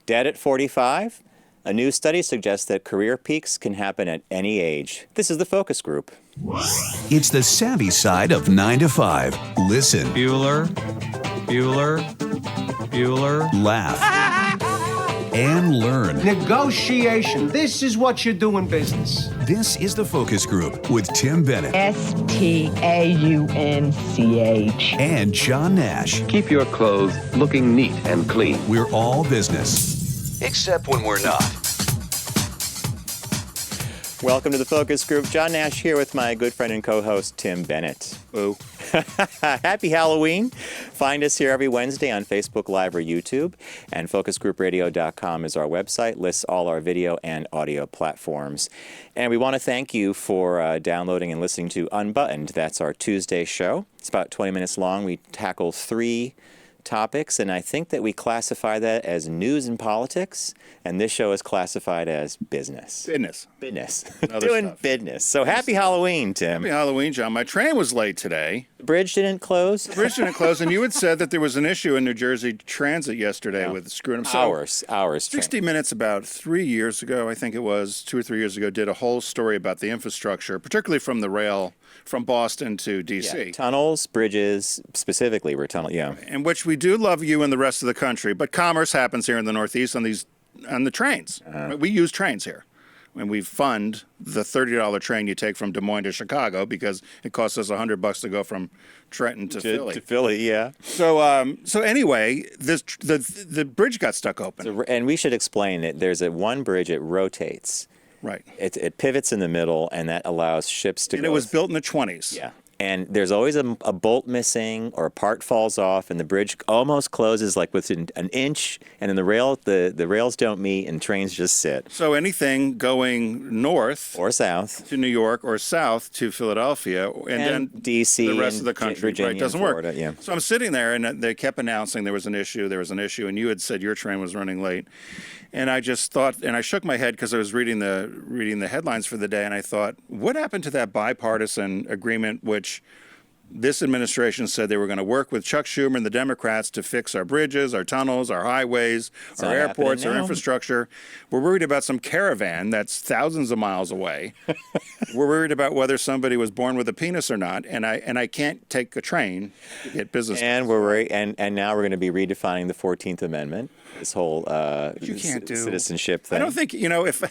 Dead at 45? A new study suggests that career peaks can happen at any age. This is the focus group. It's the savvy side of 9 to 5. Listen. Bueller. Laugh. And learn. Negotiation. This is what you do in business. This is the focus group with Tim Bennett Staunch. and John Nash. Keep your clothes looking neat and clean. We're all business. Except when we're not. Welcome to the focus group. John Nash here with my good friend and co-host, Tim Bennett. Hello. Happy Halloween. Find us here every Wednesday on Facebook Live or YouTube. And focusgroupradio.com is our website. Lists all our video and audio platforms. And we want to thank you for downloading and listening to Unbuttoned. That's our Tuesday show. It's about 20 minutes long. We tackle 3 topics, and I think that we classify that as news and politics, and this show is classified as business. Business. Doing stuff. business. So happy Halloween, Tim. Happy Halloween, John. My train was late today. The bridge didn't close? The bridge didn't close, and you had said that there was an issue in New Jersey Transit yesterday with screwing them. Hours. 60 Minutes about 3 years ago, I think it was, 2 or 3 years ago, did a whole story about the infrastructure, particularly from the rail from Boston to D.C. Yeah, tunnels, bridges, specifically were tunnel, In which we do love you and the rest of the country, but commerce happens here in the Northeast on the trains. We use trains here. And we fund the $30 train you take from Des Moines to Chicago because it costs us $100 to go from Trenton to Philly. To Philly, yeah. So anyway, the bridge got stuck open. And we should explain that there's one bridge, it rotates. Right. It pivots in the middle, and that allows ships to go. And it was built in the 20s. Yeah. And there's always a bolt missing or a part falls off, and the bridge almost closes like within an inch, and then the rails don't meet, and trains just sit. So anything going north or south to New York or south to Philadelphia, and then D.C. the rest of the country, Virginia, doesn't Florida, work. Yeah. So I'm sitting there, and they kept announcing there was an issue, and you had said your train was running late. And I just thought, and I shook my head because I was reading the headlines for the day, and I thought, what happened to that bipartisan agreement which this administration said they were going to work with Chuck Schumer and the Democrats to fix our bridges, our tunnels, our highways, our airports, our infrastructure. We're worried about some caravan that's thousands of miles away. We're worried about whether somebody was born with a penis or not, and I can't take a train to get business. And we're worried, and now we're going to be redefining the 14th Amendment. This whole you can't do citizenship thing. I don't think if.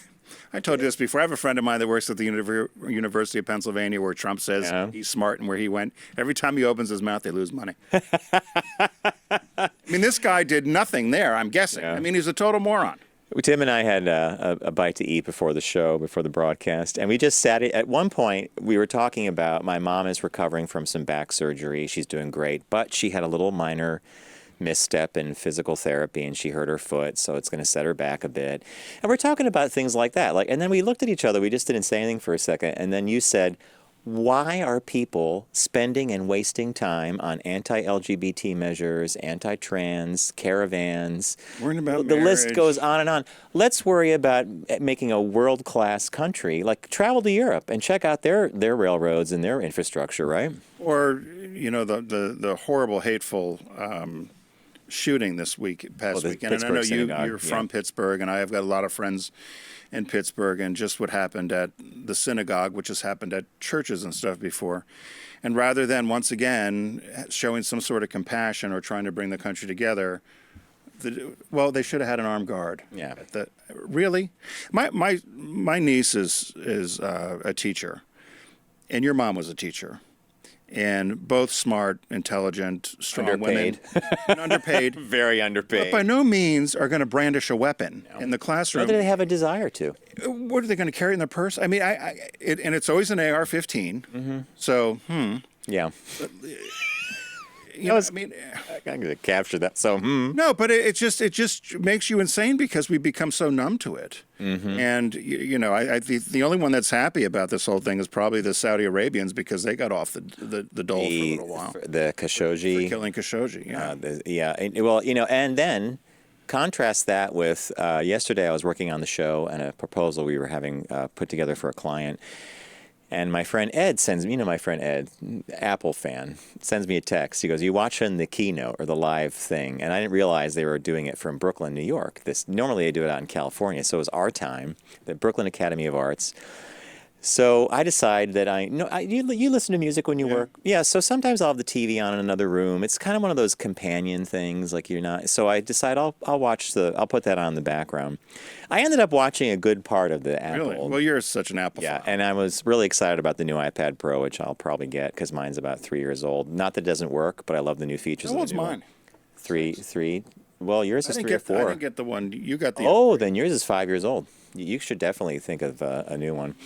I told you this before. I have a friend of mine that works at the University of Pennsylvania where Trump says he's smart and where he went. Every time he opens his mouth, they lose money. I mean, this guy did nothing there, I'm guessing. Yeah. I mean, he's a total moron. Tim and I had a bite to eat before the broadcast, and we just sat at one point, we were talking about my mom is recovering from some back surgery. She's doing great, but she had a little minor misstep in physical therapy, and she hurt her foot, so it's going to set her back a bit. And we're talking about things like that. And then we looked at each other. We just didn't say anything for a second, and then you said, why are people spending and wasting time on anti-LGBT measures, anti-trans, caravans? Worrying about the marriage. list goes on and on. Let's worry about making a world-class country. Like, travel to Europe and check out their railroads and their infrastructure, right? Or, the horrible, hateful shooting this past weekend. And I know you're from Pittsburgh, and I have got a lot of friends in Pittsburgh, and just what happened at the synagogue, which has happened at churches and stuff before. And rather than, once again, showing some sort of compassion or trying to bring the country together, they should have had an armed guard. Yeah. Really? My niece is a teacher, and your mom was a teacher. And both smart, intelligent, strong women. And underpaid. Very underpaid. But by no means are going to brandish a weapon in the classroom. Whether they have a desire to. What are they going to carry in their purse? I mean, and it's always an AR-15. Mm-hmm. So, Yeah. I I'm going to capture that. So, No, but it just makes you insane because we become so numb to it. Mm-hmm. And the only one that's happy about this whole thing is probably the Saudi Arabians because they got off the dole for a little while. The Khashoggi. For killing Khashoggi, yeah. And then contrast that with yesterday I was working on the show and a proposal we were having put together for a client. And my friend Ed sends me, my friend Ed, Apple fan, sends me a text. He goes, "You watching the keynote or the live thing?" And I didn't realize they were doing it from Brooklyn, New York. Normally they do it out in California, so it was our time, the Brooklyn Academy of Arts. So I decide that you listen to music when you work. Yeah, so sometimes I'll have the TV on in another room. It's kind of one of those companion things, like you're not. So I decide I'll put that on in the background. I ended up watching a good part of the Apple. Really? Well, you're such an Apple Yeah, fan. and I was really excited about the new iPad Pro, which I'll probably get because mine's about 3 years old. Not that it doesn't work, but I love the new features. How of old's the new mine? one. Three. Well, yours is 3 or 4. I didn't get the one. You got the. Oh, then yours is 5 years old. You should definitely think of a new one.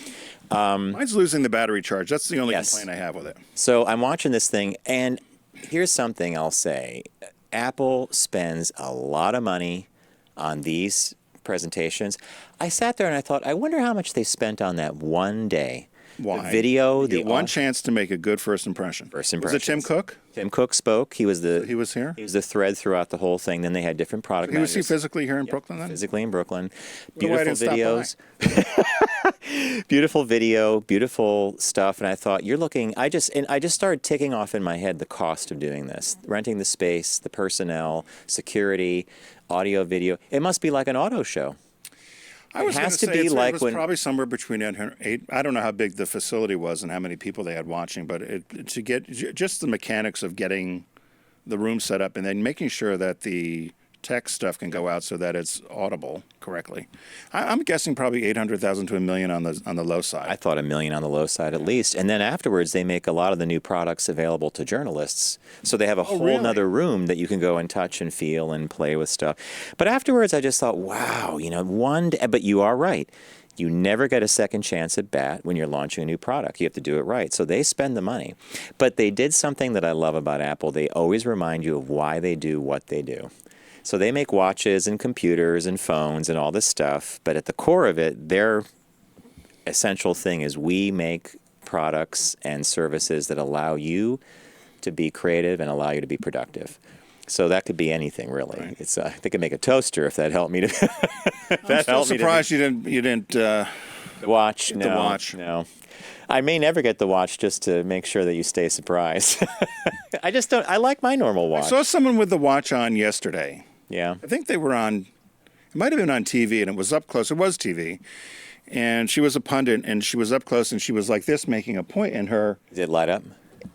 Mine's losing the battery charge. That's the only Yes. complaint I have with it. So I'm watching this thing, and here's something I'll say. Apple spends a lot of money on these presentations. I sat there and I thought, I wonder how much they spent on that one day. Why? The video, You the get one chance to make a good first impression. First Was it Tim impressions. Cook? Tim Cook spoke. He was He was here? He was the thread throughout the whole thing. Then they had different product Was he managers. physically here in Brooklyn then? Physically in Brooklyn. Wonder why I Beautiful didn't stop videos. Beautiful video, beautiful stuff. And I thought, I just started ticking off in my head the cost of doing this. Renting the space, the personnel, security, audio, video. It must be like an auto show. I was It has gonna to say be it like was when- probably somewhere between 8. I don't know how big the facility was and how many people they had watching, but to get just the mechanics of getting the room set up and then making sure that the text stuff can go out so that it's audible correctly. I'm guessing probably 800,000 to $1 million on the low side. I thought $1 million on the low side at least. And then afterwards, they make a lot of the new products available to journalists. So they have a whole really? nother room that you can go and touch and feel and play with stuff. But afterwards, I just thought, wow, but you are right. You never get a second chance at bat when you're launching a new product. You have to do it right. So they spend the money. But they did something that I love about Apple. They always remind you of why they do what they do. So they make watches and computers and phones and all this stuff, but at the core of it, their essential thing is we make products and services that allow you to be creative and allow you to be productive. So that could be anything, really. Right. It's they could make a toaster if that helped me to. I'm still surprised you didn't. The watch. Get No, the watch. No. I may never get the watch just to make sure that you stay surprised. I just don't. I like my normal I watch. saw someone with the watch on yesterday. Yeah. I think they were on, it might have been on TV, and it was up close. It was TV. And she was a pundit, and she was up close, and she was like this, making a point in her. Did it light up?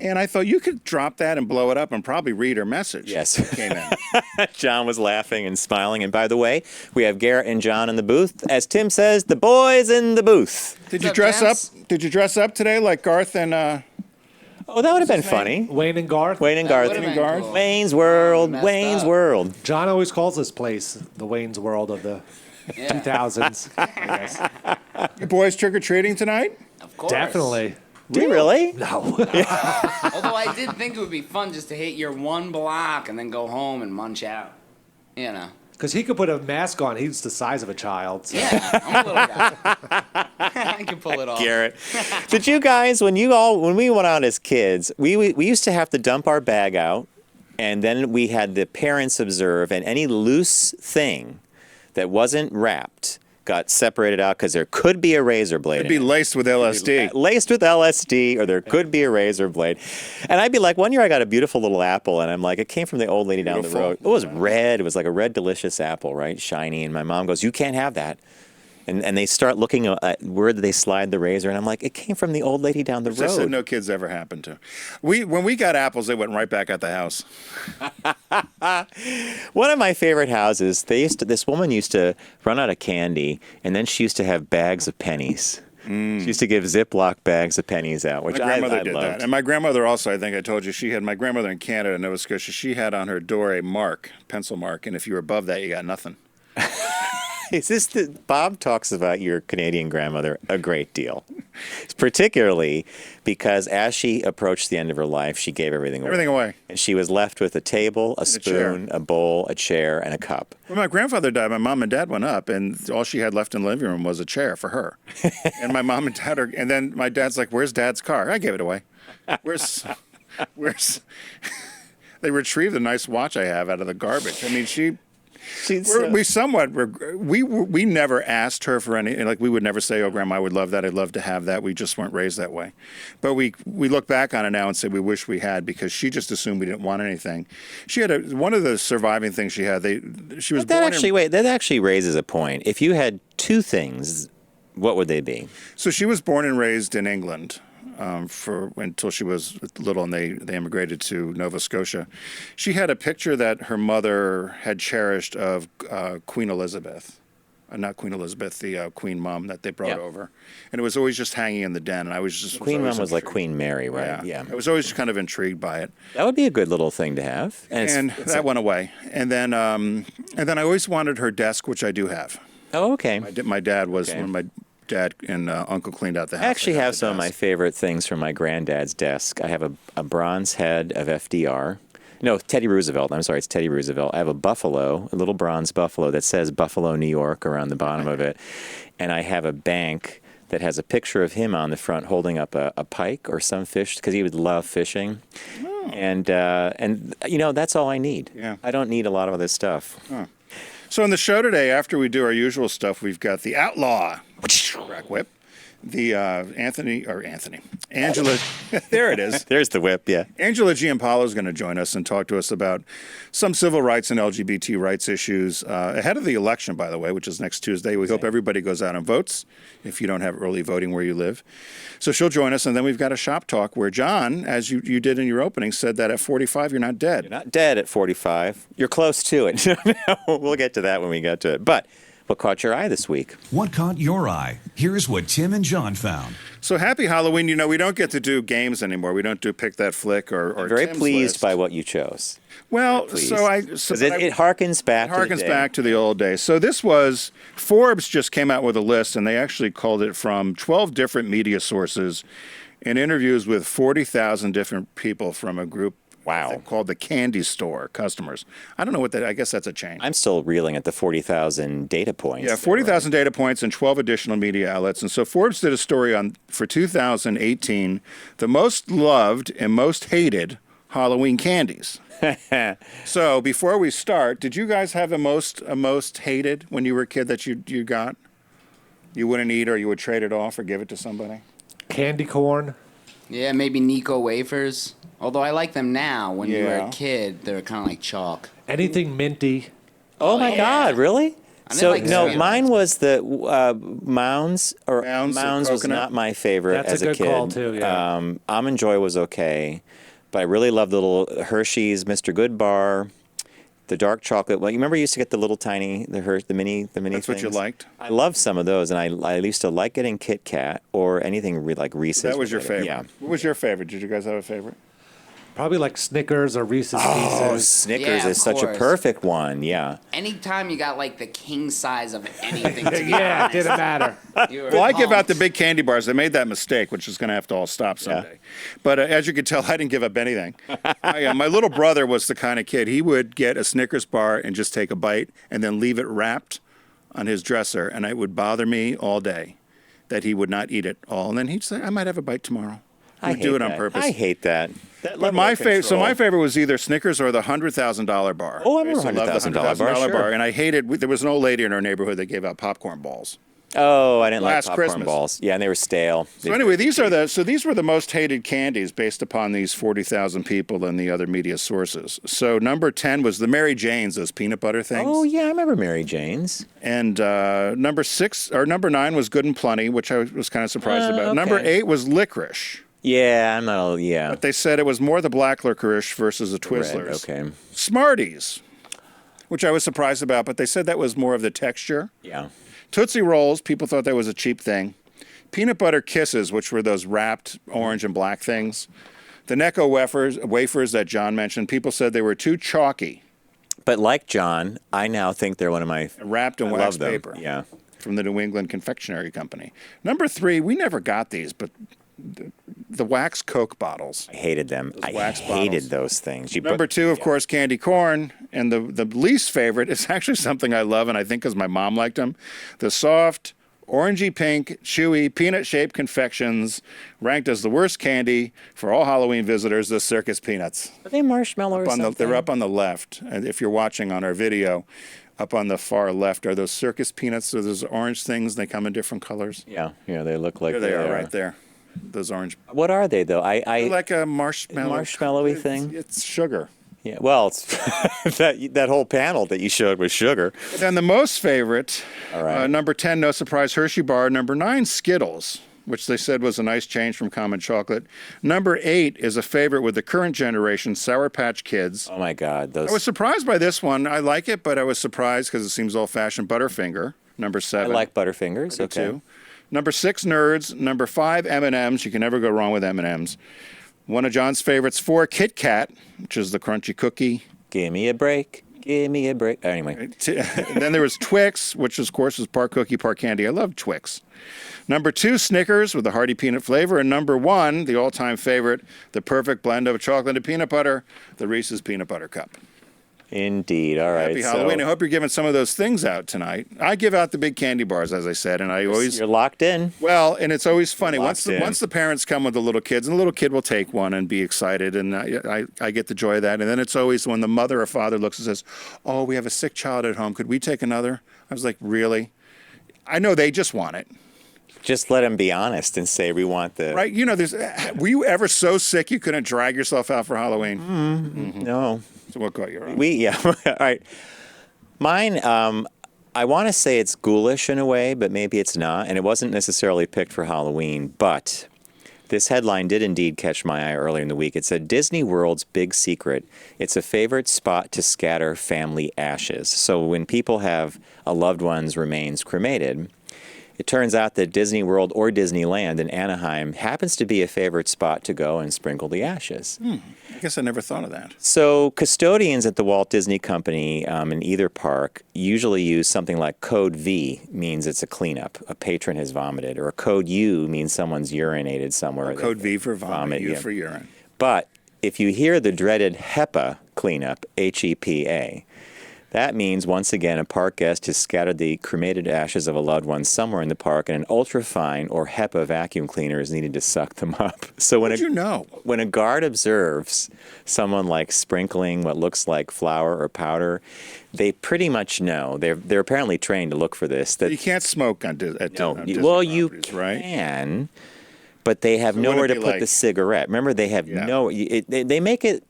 And I thought, you could drop that and blow it up and probably read her message. Yes. that came in. John was laughing and smiling. And by the way, we have Garrett and John in the booth. As Tim says, the boys in the booth. Did you up, dress gents? up? Did you dress up today like Garth and Oh, that would have been funny. Wayne and Garth. Wayne and That Garth. would've been Garth? cool. Wayne's World. Messed Wayne's up. World. John always calls this place the Wayne's World of the Yeah, 2000s. Yes. you boys trick or treating tonight? of course. Definitely. Do you really? No. Although I did think it would be fun just to hit your one block and then go home and munch out. You know. Because he could put a mask on. He's the size of a child. So. Yeah, I'm a little guy. I can pull it off. Garrett. Did you guys, when we went out as kids, we used to have to dump our bag out, and then we had the parents observe, and any loose thing that wasn't wrapped got separated out because there could be a razor blade It'd in be it. laced with LSD. Laced with LSD, or there could be a razor blade. And I'd be like, one year I got a beautiful little apple, and I'm like, it came from the old lady down the Beautiful. road. It was red. It was like a red, delicious apple, right? Shiny. And my mom goes, you can't have that. And they start looking at where did they slide the razor, and I'm like, it came from the old lady down the Which I said road. no kids ever happened to. When we got apples, they went right back at the house. One of my favorite houses, this woman used to run out of candy, and then she used to have bags of pennies. She used to give Ziploc bags of pennies out, which My I grandmother did loved. that. And my grandmother also, I think I told you, my grandmother in Canada, Nova Scotia, she had on her door a mark, pencil mark, and if you were above that, you got nothing. Is this Bob talks about your Canadian grandmother a great deal, particularly because as she approached the end of her life, she gave everything away. Everything away. And she was left with a table, a spoon, a bowl, a chair, and a cup. When my grandfather died, my mom and dad went up, and all she had left in the living room was a chair for her. And my mom and dad and then my dad's like, "Where's Dad's car?" I gave it away. Where's? They retrieved the nice watch I have out of the garbage. I mean, We somewhat we never asked her for any, like we would never say, "Oh, Grandma, I would love that. I'd love to have that." We just weren't raised that way. But we look back on it now and say we wish we had, because she just assumed we didn't want anything. She had one of the surviving things she had. She was born that actually raises a point. If you had two things, what would they be? So she was born and raised in England. Until she was little, and they immigrated to Nova Scotia. She had a picture that her mother had cherished of Queen Elizabeth. Not Queen Elizabeth, the Queen Mum that they brought over. And it was always just hanging in the den, and I was just... Queen Mum was like Queen Mary, right? Yeah. I was always kind of intrigued by it. That would be a good little thing to have. And that went away. And then I always wanted her desk, which I do have. Oh, okay. My dad was when my dad and uncle cleaned out the house. I actually have some of my favorite things from my granddad's desk. I have a bronze head of FDR. No, Teddy Roosevelt. I'm sorry, it's Teddy Roosevelt. I have a little bronze buffalo that says Buffalo, New York around the bottom of it. And I have a bank that has a picture of him on the front holding up a pike or some fish, because he would love fishing. Oh. And that's all I need. Yeah. I don't need a lot of other stuff. Huh. So on the show today, after we do our usual stuff, we've got the Outlaw Rack Whip, the Angela, there it is. There's the whip, yeah. Angela Giampolo is going to join us and talk to us about some civil rights and LGBT rights issues ahead of the election, by the way, which is next Tuesday. We hope everybody goes out and votes if you don't have early voting where you live. So she'll join us, and then we've got a shop talk where John, as you did in your opening, said that at 45 you're not dead. You're not dead at 45. You're close to it. We'll get to that when we get to it. But what caught your eye this week? What caught your eye? Here's what Tim and John found. So happy Halloween. We don't get to do games anymore. We don't do Pick That Flick or I'm very Tim's pleased list. by what you chose. Well, Because it harkens back back to the old days. So this was, Forbes just came out with a list, and they actually called it from 12 different media sources in interviews with 40,000 different people from a group called the Candy Store customers. I don't know what that, I guess that's a chain. I'm still reeling at the 40,000 data points. Yeah, 40,000 data points and 12 additional media outlets. And so Forbes did a story for 2018, the most loved and most hated Halloween candies. So before we start, did you guys have a most hated when you were a kid that you got? You wouldn't eat, or you would trade it off or give it to somebody? Candy corn. Yeah, maybe Nico wafers. Although I like them now. When you were a kid, they were kind of like chalk. Anything minty. Oh my God, really? So like no, cereal. mine was the Mounds. Mounds was coconut. not my favorite That's as a a good kid. call, too, yeah. Almond Joy was okay, but I really loved the little Hershey's Mr. Good bar, the dark chocolate. Well, you remember you used to get the little tiny, the mini That's things? what you liked? I loved some of those, and I used to like getting Kit Kat or anything like Reese's. That was your related. favorite. Yeah. What was your favorite? Did you guys have a favorite? Probably like Snickers or Reese's Oh, Pieces. Snickers Yeah, is of such a course. perfect one. Yeah. Anytime you got like the king size of anything, to be Yeah, it honest, didn't matter. you were Well, I give out pumped. the big candy bars. They made that mistake, which is going to have to all stop someday. But as you can tell, I didn't give up anything. My little brother was the kind of kid, he would get a Snickers bar and just take a bite and then leave it wrapped on his dresser, and it would bother me all day that he would not eat it all. And then he'd say, I might have a bite tomorrow. He would do it on purpose. I hate that. But my favorite was either Snickers or the $100,000 bar. Oh, I remember used to love the $100,000 bar, sure. and I hated. There was an old lady in our neighborhood that gave out popcorn balls. Oh, I didn't like Last popcorn Christmas. balls. Yeah, and they were stale. So anyway, these were the most hated candies based upon these 40,000 people and the other media sources. So number 10 was the Mary Janes, those peanut butter things. Oh yeah, I remember Mary Jane's. And number 9 was Good and Plenty, which I was kind of surprised about. Okay. Number 8 was licorice. Yeah, I'm not. Yeah. But they said it was more the black licorice versus the Twizzlers. Red, okay. Smarties, which I was surprised about, but they said that was more of the texture. Yeah. Tootsie Rolls, people thought that was a cheap thing. Peanut Butter Kisses, which were those wrapped orange and black things. The Necco wafers that John mentioned, people said they were too chalky. But like John, I now think they're one of my. Wrapped in I wax love them. paper. Yeah. From the New England Confectionery Company. Number 3, we never got these, but the wax Coke bottles. I hated them. I wax hated bottles. those things. Number 2, of course, candy corn. And the least favorite is actually something I love, and I think because my mom liked them. The soft, orangey pink, chewy, peanut-shaped confections ranked as the worst candy for all Halloween visitors, the circus peanuts. Are they marshmallow or something? They're up on the left, and if you're watching on our video. up on the far left are those circus peanuts. So those orange things. They come in different colors. Yeah, they look like There they are, right there. Those orange. What are they though? They're like a marshmallow. Marshmallowy thing. It's sugar. Yeah. Well, it's that whole panel that you showed was sugar. And the most favorite, All right. number 10, no surprise, Hershey bar. Number 9, Skittles, which they said was a nice change from common chocolate. Number 8 is a favorite with the current generation, Sour Patch Kids. Oh my God, those. I was surprised by this one. I like it, but I was surprised because it seems old-fashioned. Butterfinger, number 7. I like Butterfingers. I do Okay. too. Number 6, Nerds. Number 5, M&Ms. You can never go wrong with M&Ms. One of John's favorites, 4, Kit Kat, which is the crunchy cookie. Give me a break. Give me a break. Anyway. Then there was Twix, which of course is part cookie, part candy. I love Twix. Number 2, Snickers with the hearty peanut flavor. And number 1, the all-time favorite, the perfect blend of chocolate and peanut butter, the Reese's Peanut Butter Cup. Indeed. All right. Happy Halloween. I hope you're giving some of those things out tonight. I give out the big candy bars, as I said, and I always... You're locked in. Well, and it's always funny. Locked in. Once the parents come with the little kids, and the little kid will take one and be excited, and I get the joy of that. And then it's always when the mother or father looks and says, "Oh, we have a sick child at home. Could we take another?" I was like, "Really?" I know they just want it. Just let them be honest and say we want the. Right? You know, were you ever so sick you couldn't drag yourself out for Halloween? Mm-hmm. No. So what got you wrong? All right. Mine, I want to say it's ghoulish in a way, but maybe it's not. And it wasn't necessarily picked for Halloween, but this headline did indeed catch my eye earlier in the week. It said, Disney World's big secret. It's a favorite spot to scatter family ashes. So when people have a loved one's remains cremated, it turns out that Disney World or Disneyland in Anaheim happens to be a favorite spot to go and sprinkle the ashes. I guess I never thought of that. So custodians at the Walt Disney Company in either park usually use something like code V, means it's a cleanup. A patron has vomited. Or a code U means someone's urinated somewhere. Code V for vomit, U for urine. But if you hear the dreaded HEPA cleanup, HEPA, that means, once again, a park guest has scattered the cremated ashes of a loved one somewhere in the park, and an ultrafine or HEPA vacuum cleaner is needed to suck them up. So How'd you know? when a guard observes someone like sprinkling what looks like flour or powder, they pretty much know. They're apparently trained to look for this. That You can't smoke on Disney well, you properties, right? can, but they have So would nowhere it to be put like- the cigarette. Remember, they have they make it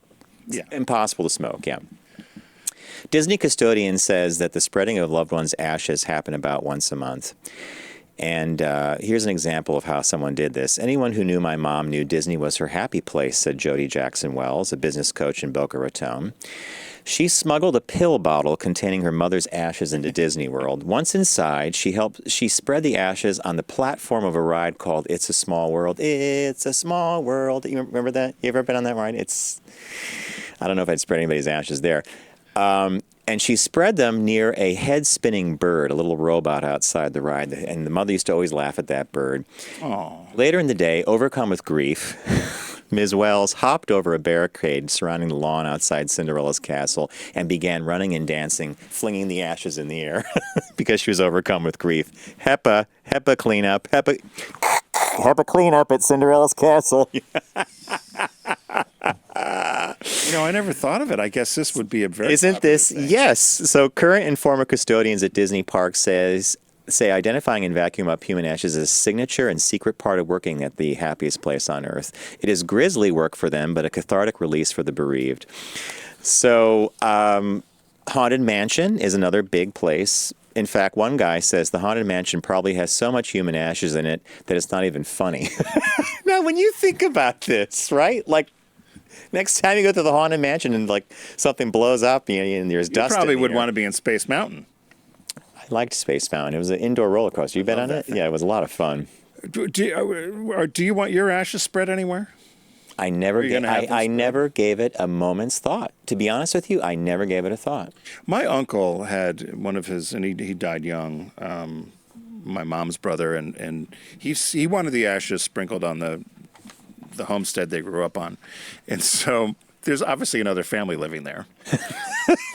Yeah. impossible to smoke. Yeah. Disney custodian says that the spreading of loved ones' ashes happen about once a month. And here's an example of how someone did this. Anyone who knew my mom knew Disney was her happy place, said Jody Jackson Wells, a business coach in Boca Raton. She smuggled a pill bottle containing her mother's ashes into Disney World. Once inside, she spread the ashes on the platform of a ride called It's a Small World. It's a Small World. You remember that? You ever been on that ride? I don't know if I'd spread anybody's ashes there. And she spread them near a head-spinning bird, a little robot outside the ride. And the mother used to always laugh at that bird. Aww. Later in the day, overcome with grief, Ms. Wells hopped over a barricade surrounding the lawn outside Cinderella's castle and began running and dancing, flinging the ashes in the air because she was overcome with grief. HEPA cleanup, HEPA cleanup at Cinderella's castle. You know, I never thought of it. I guess this would be a very Isn't this? popular thing. Yes. So current and former custodians at Disney parks say identifying and vacuum up human ashes is a signature and secret part of working at the happiest place on earth. It is grisly work for them, but a cathartic release for the bereaved. So Haunted Mansion is another big place. In fact, one guy says the Haunted Mansion probably has so much human ashes in it that it's not even funny. Now, when you think about this, right? Like, next time you go to the Haunted Mansion and like something blows up and there's You dust. probably in the would air. want to be in Space Mountain. I liked Space Mountain. It was an indoor roller coaster. You been on it? Yeah, it was a lot of fun. Do you want your ashes spread anywhere? I never gave it a moment's thought. To be honest with you, I never gave it a thought. My uncle had one of his, and he died young. My mom's brother, and he wanted the ashes sprinkled on the homestead they grew up on, and so there's obviously another family living there.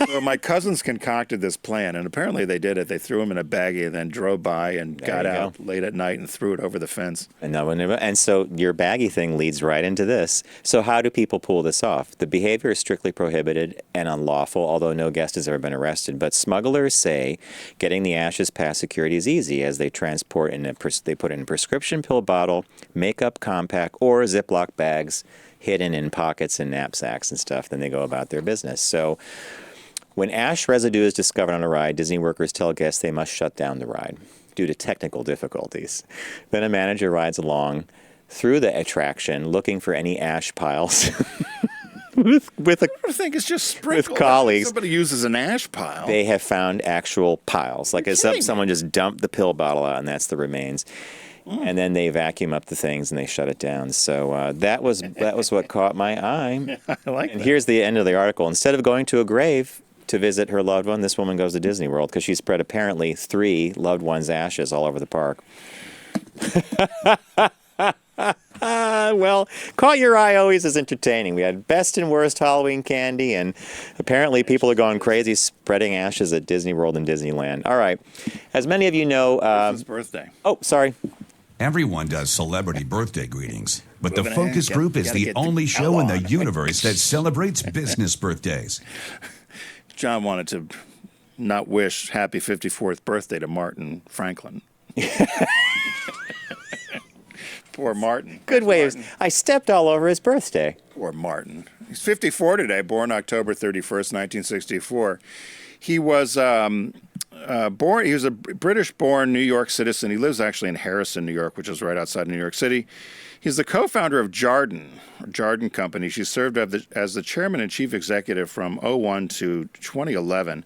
So my cousins concocted this plan, and apparently they did it. They threw him in a baggie and then drove by and got you out go. late at night and threw it over the fence. And so your baggy thing leads right into this. So how do people pull this off? The behavior is strictly prohibited and unlawful, although no guest has ever been arrested. But smugglers say getting the ashes past security is easy, as they transport they put it in a prescription pill bottle, makeup compact, or Ziploc bags hidden in pockets and knapsacks and stuff. Then they go about their business. So when ash residue is discovered on a ride, Disney workers tell guests they must shut down the ride due to technical difficulties. Then a manager rides along through the attraction looking for any ash piles with I think it's just sprinkled. colleagues. Somebody uses an ash pile. They have found actual piles. Like as kidding me. someone just dumped the pill bottle out, and that's the remains. And then they vacuum up the things and they shut it down. So that was what caught my eye. I like And that. here's the end of the article. Instead of going to a grave to visit her loved one, this woman goes to Disney World because she spread apparently 3 loved ones' ashes all over the park. Well, caught your eye always is entertaining. We had best and worst Halloween candy, and apparently people are going crazy spreading ashes at Disney World and Disneyland. All right. As many of you know... It's his birthday. oh, sorry. Everyone does celebrity birthday greetings, but the Moving Focus ahead. Group is Gotta the get the only show in the hell on. universe that celebrates business birthdays. John wanted to not wish happy 54th birthday to Martin Franklin. Poor Martin. Good way. I stepped all over his birthday. Poor Martin. He's 54 today, born October 31st, 1964. He was born. He was a British-born New York citizen. He lives actually in Harrison, New York, which is right outside New York City. He's the co-founder of Jarden Company. She served as the chairman and chief executive from 2001 to 2011.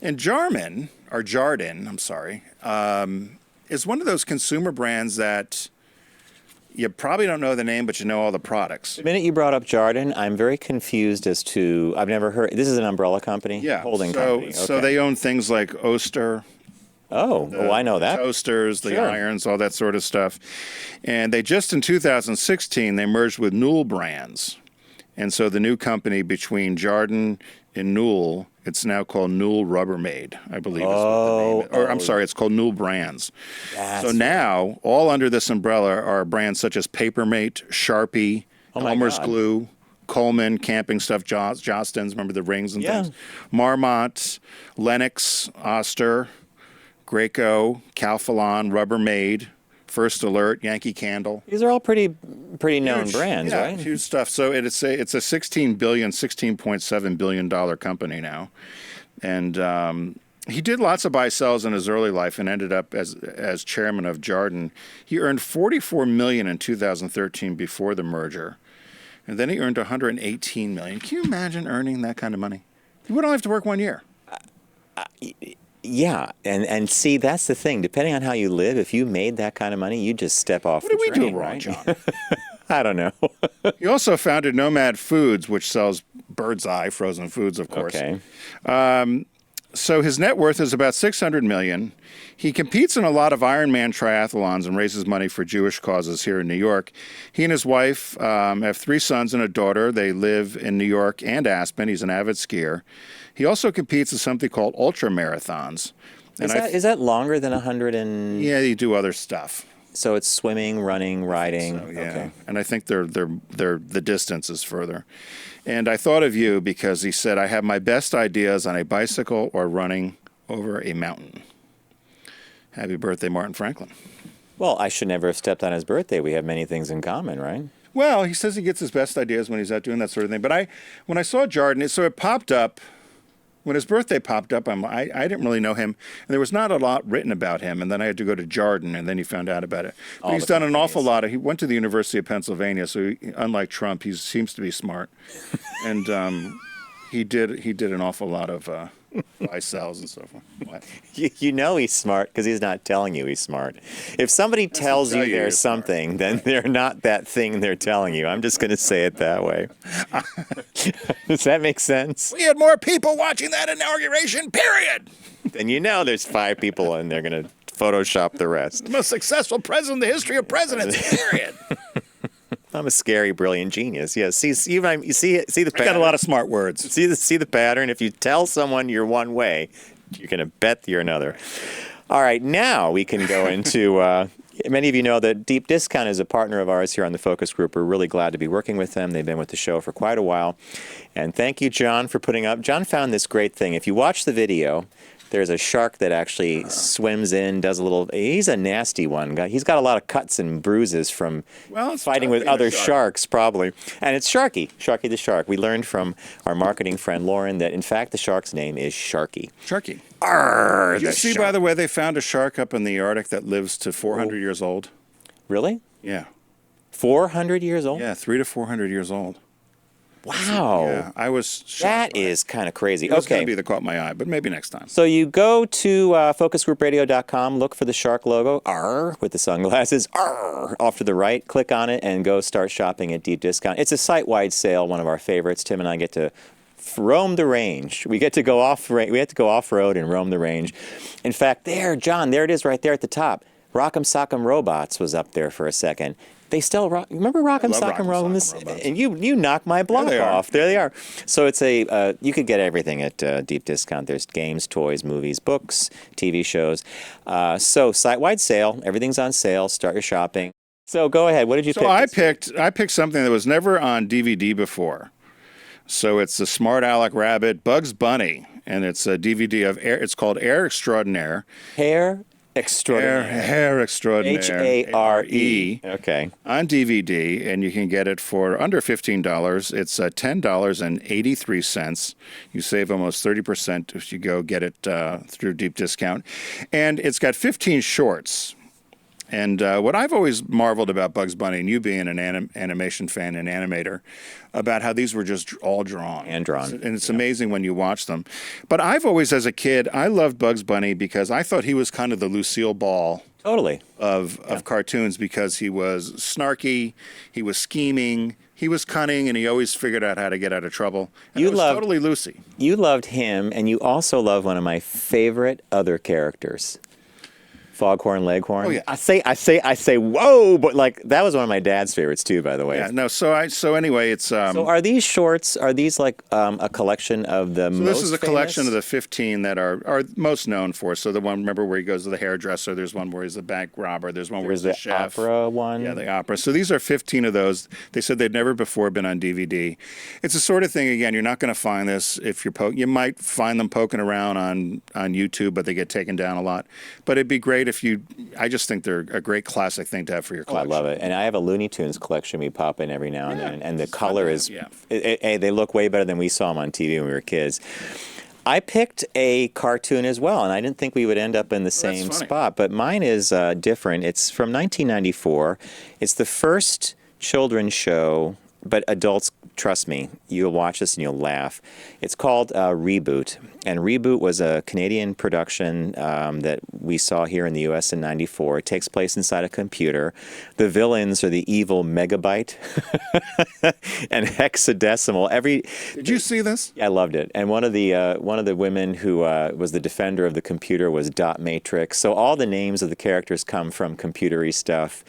And Jarden, is one of those consumer brands that you probably don't know the name, but you know all the products. The minute you brought up Jarden, I'm very confused as to... I've never heard... This is an umbrella company? Yeah. Holding company. So Okay. they own things like Oster. Oh, I know that. Toasters, the Sure. irons, all that sort of stuff. And they just in 2016, they merged with Newell Brands. And so the new company between Jarden and Newell, it's now called Newell Rubbermaid, I believe is what the name is. Or I'm sorry, it's called Newell Brands. So now, all under this umbrella are brands such as Papermate, Sharpie, my Elmer's God. Glue, Coleman, camping stuff, Jostens, remember the rings and Yeah. things? Marmot, Lennox, Oster, Graco, Calphalon, Rubbermaid, First Alert, Yankee Candle. These are all pretty known Huge. brands, Yeah, right? huge stuff. So it's a $16.7 billion company now, and he did lots of buy sells in his early life and ended up as chairman of Jarden. He earned $44 million in 2013 before the merger, and then he earned $118 million. Can you imagine earning that kind of money? You would only have to work 1 year. Yeah, and see, that's the thing. Depending on how you live, if you made that kind of money, you just step off What the did we do train, wrong, right? John? I don't know. He also founded Nomad Foods, which sells Bird's Eye frozen foods, of course. Okay. So his net worth is about $600 million. He competes in a lot of Ironman triathlons and raises money for Jewish causes here in New York. He and his wife have 3 sons and a daughter. They live in New York and Aspen. He's an avid skier. He also competes in something called ultra marathons. Is that longer than 100 and... Yeah, they do other stuff. So it's swimming, running, riding. So, yeah. Okay. And I think the distance is further. And I thought of you because he said, I have my best ideas on a bicycle or running over a mountain. Happy birthday, Martin Franklin. Well, I should never have stepped on his birthday. We have many things in common, right? Well, he says he gets his best ideas when he's out doing that sort of thing. But when I saw Jarden, it popped up. When his birthday popped up, I didn't really know him, and there was not a lot written about him. And then I had to go to Jarden, and then you found out about it. But All he's the done an awful companies. lot. He went to the University of Pennsylvania, so unlike Trump, he seems to be smart. And he did an awful lot of buy sells and so forth. What? You know he's smart because he's not telling you he's smart. If somebody tells tell you you you're there's smart. something, then they're not that thing they're telling you. I'm just going to say it that way. Does that make sense? We had more people watching that inauguration, period. Then you know there's 5 people and they're going to Photoshop the rest. The most successful president in the history of presidents, period. I'm a scary, brilliant genius. Yeah, see the I got a pattern. lot of smart words. See the pattern. If you tell someone you're one way, you're gonna bet you're another. All right, now we can go into. Many of you know that Deep Discount is a partner of ours here on the Focus Group. We're really glad to be working with them. They've been with the show for quite a while. And thank you, John, for putting up. John found this great thing. If you watch the video, there's a shark that actually swims in, does a little. He's a nasty one. He's got a lot of cuts and bruises from It's fighting tough with being a other shark. sharks, probably. And it's Sharky the shark. We learned from our marketing friend Lauren that, in fact, the shark's name is Sharky. Sharky. Arr, Did you see, by the way, they found a shark up in the Arctic that lives to 400 years old? Really? Yeah. 400 years old? Yeah, 300 to 400 years old. Wow. Yeah, I was shocked. That by it. is kind of crazy. It was going Okay. to be the caught my eye, but maybe next time. So you go to focusgroupradio.com, look for the shark logo, R, with the sunglasses, R, off to the right, click on it, and go start shopping at Deep Discount. It's a site-wide sale, one of our favorites. Tim and I get to roam the range. We get to go off-road and roam the range. In fact, there, John, there it is right there at the top. Rock'em Sock'em Robots was up there for a second. They still rock. Remember Rock'em love Sock'em Rock'em Robots? Sock'em Robots. And you knocked my block they are. off. There they are. So it's a you could get everything at Deep Discount. There's games, toys, movies, books, TV shows. So site-wide sale. Everything's on sale. Start your shopping. So go ahead. What did you pick? So I this week? picked something that was never on DVD before. So it's the Smart Alec Rabbit, Bugs Bunny, and it's a DVD of Air. It's called Air Extraordinaire. Hair Extraordinary. Hair Extraordinaire. H-A-R-E. Okay. On DVD, and you can get it for under $15. It's $10.83. You save almost 30% if you go get it through Deep Discount. And it's got 15 shorts. And what I've always marveled about Bugs Bunny, and you being an animation fan and animator, about how these were just all drawn. Hand drawn. And it's amazing when you watch them. But I've always, as a kid, I loved Bugs Bunny because I thought he was kind of the Lucille Ball Totally. of cartoons, because he was snarky, he was scheming, he was cunning, and he always figured out how to get out of trouble. And You it was loved- totally Lucy. You loved him, and you also love one of my favorite other characters. Foghorn Leghorn. Oh, yeah. I say, whoa! But like that was one of my dad's favorites too, by the way. Yeah, no. So anyway, it's So are these shorts? Are these like a collection of the So most? this is a collection of famous? the 15 that are most known for. So the one, remember, where he goes to the hairdresser. There's one where he's the bank robber. There's one where There's he's the the chef. opera one. Yeah, the opera. So these are 15 of those. They said they'd never before been on DVD. It's the sort of thing, again, you're not going to find this if you're you might find them poking around on YouTube, but they get taken down a lot. But it'd be great if you, I just think they're a great classic thing to have for your I collection. love it, and I have a Looney Tunes collection we pop in every now and then, and the it's fun color to is, have, yeah. they look way better than we saw them on TV when we were kids. I picked a cartoon as well, and I didn't think we would end up in the same funny. spot, but mine is different. It's from 1994. It's the first children's show, but adults, trust me, you'll watch this and you'll laugh. It's called Reboot, and Reboot was a Canadian production that we saw here in the U.S. in '94. It takes place inside a computer. The villains are the evil Megabyte and Hexadecimal. Did you see this? I loved it. And one of the women who was the defender of the computer was Dot Matrix. So all the names of the characters come from computery stuff.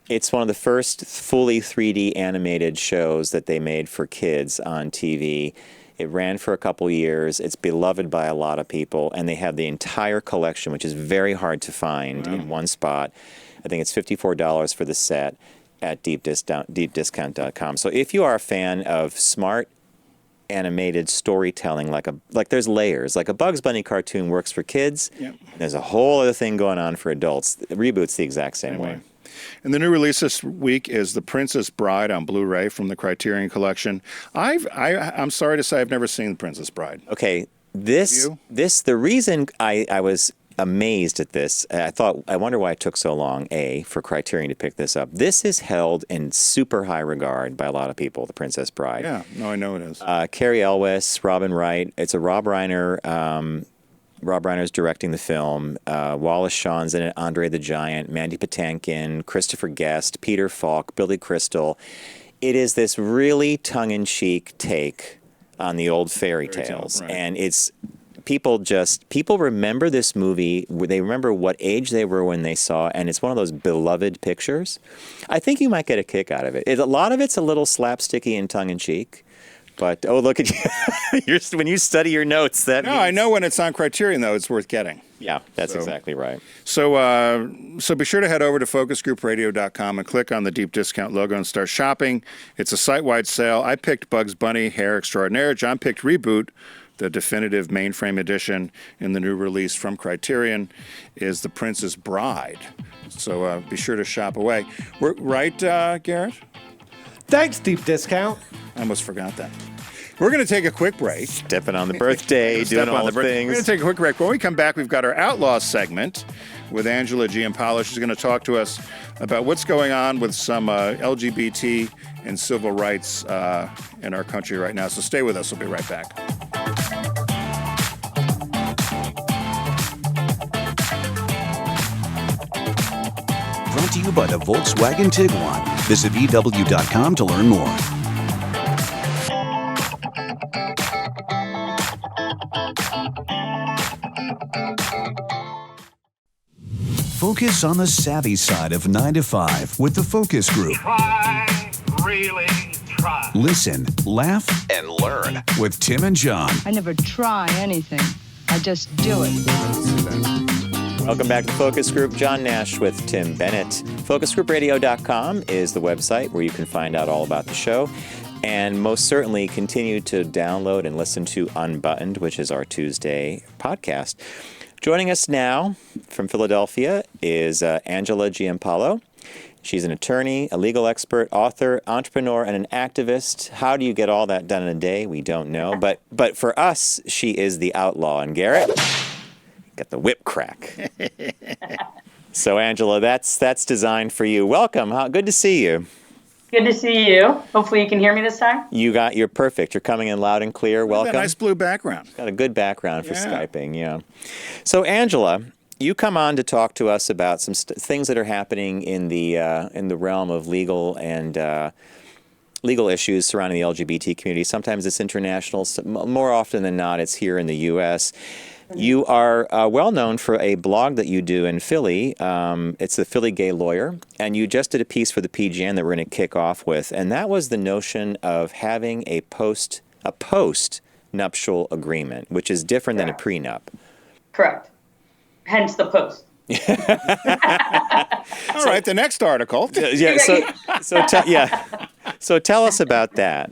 It's one of the first fully 3D animated shows that they made for kids on TV. It ran for a couple years. It's beloved by a lot of people, and they have the entire collection, which is very hard to find in one spot. I think it's $54 for the set at deepdiscount.com. So if you are a fan of smart animated storytelling, like there's layers, like a Bugs Bunny cartoon works for kids. Yep. There's a whole other thing going on for adults. Reboot's the exact same way. And the new release this week is The Princess Bride on Blu-ray from the Criterion Collection. I'm sorry to say I've never seen The Princess Bride. Okay, You? the reason I was amazed at this, I wonder why it took so long, for Criterion to pick this up. This is held in super high regard by a lot of people, The Princess Bride. Yeah, no, I know it is. Carrie Elwes, Robin Wright. It's a Rob Reiner. Rob Reiner's directing the film. Wallace Shawn's in it. Andre the Giant, Mandy Patinkin, Christopher Guest, Peter Falk, Billy Crystal. It is this really tongue-in-cheek take on the old fairy tales, right. and it's people remember this movie. They remember what age they were when they saw, and it's one of those beloved pictures. I think you might get a kick out of it. A lot of it's a little slapsticky and tongue in cheek. But look at you! When you study your notes, that I know when it's on Criterion though, it's worth getting. Yeah, that's exactly right. So be sure to head over to focusgroupradio.com and click on the deep discount logo and start shopping. It's a site-wide sale. I picked Bugs Bunny Hair Extraordinaire. John picked Reboot. The definitive mainframe edition in the new release from Criterion is The Princess Bride. So be sure to shop away. We're right, Garrett? Thanks, Deep Discount. I almost forgot that. We're going to take a quick break. Stepping on the birthday, doing all the things. We're going to take a quick break. When we come back, we've got our Outlaw segment with Angela Giampolo. She's going to talk to us about what's going on with some LGBT and civil rights in our country right now. So stay with us. We'll be right back. Brought to you by the Volkswagen Tiguan. Visit VW.com to learn more. Focus on the savvy side of 9 to 5 with the Focus Group. Try, really try. Listen, laugh, and learn with Tim and John. I never try anything. I just do it. Welcome back to Focus Group. John Nash with Tim Bennett. FocusGroupRadio.com is the website where you can find out all about the show. And most certainly continue to download and listen to Unbuttoned, which is our Tuesday podcast. Joining us now from Philadelphia is Angela Giampolo. She's an attorney, a legal expert, author, entrepreneur, and an activist. How do you get all that done in a day? We don't know. But for us, she is the outlaw. And Garrett, got the whip crack. So Angela, that's designed for you. Welcome. Good to see you. Good to see you. Hopefully you can hear me this time. You're perfect. You're coming in loud and clear. Welcome. That nice blue background. Got a good background for Skyping, yeah. So Angela, you come on to talk to us about some things that are happening in the realm of legal and legal issues surrounding the LGBT community. Sometimes it's international. More often than not, it's here in the U.S. You are well known for a blog that you do in Philly. It's the Philly Gay Lawyer, and you just did a piece for the PGN that we're going to kick off with, and that was the notion of having a post nuptial agreement, which is different than a prenup. Correct. Hence the post. All right, the next article. So tell us about that.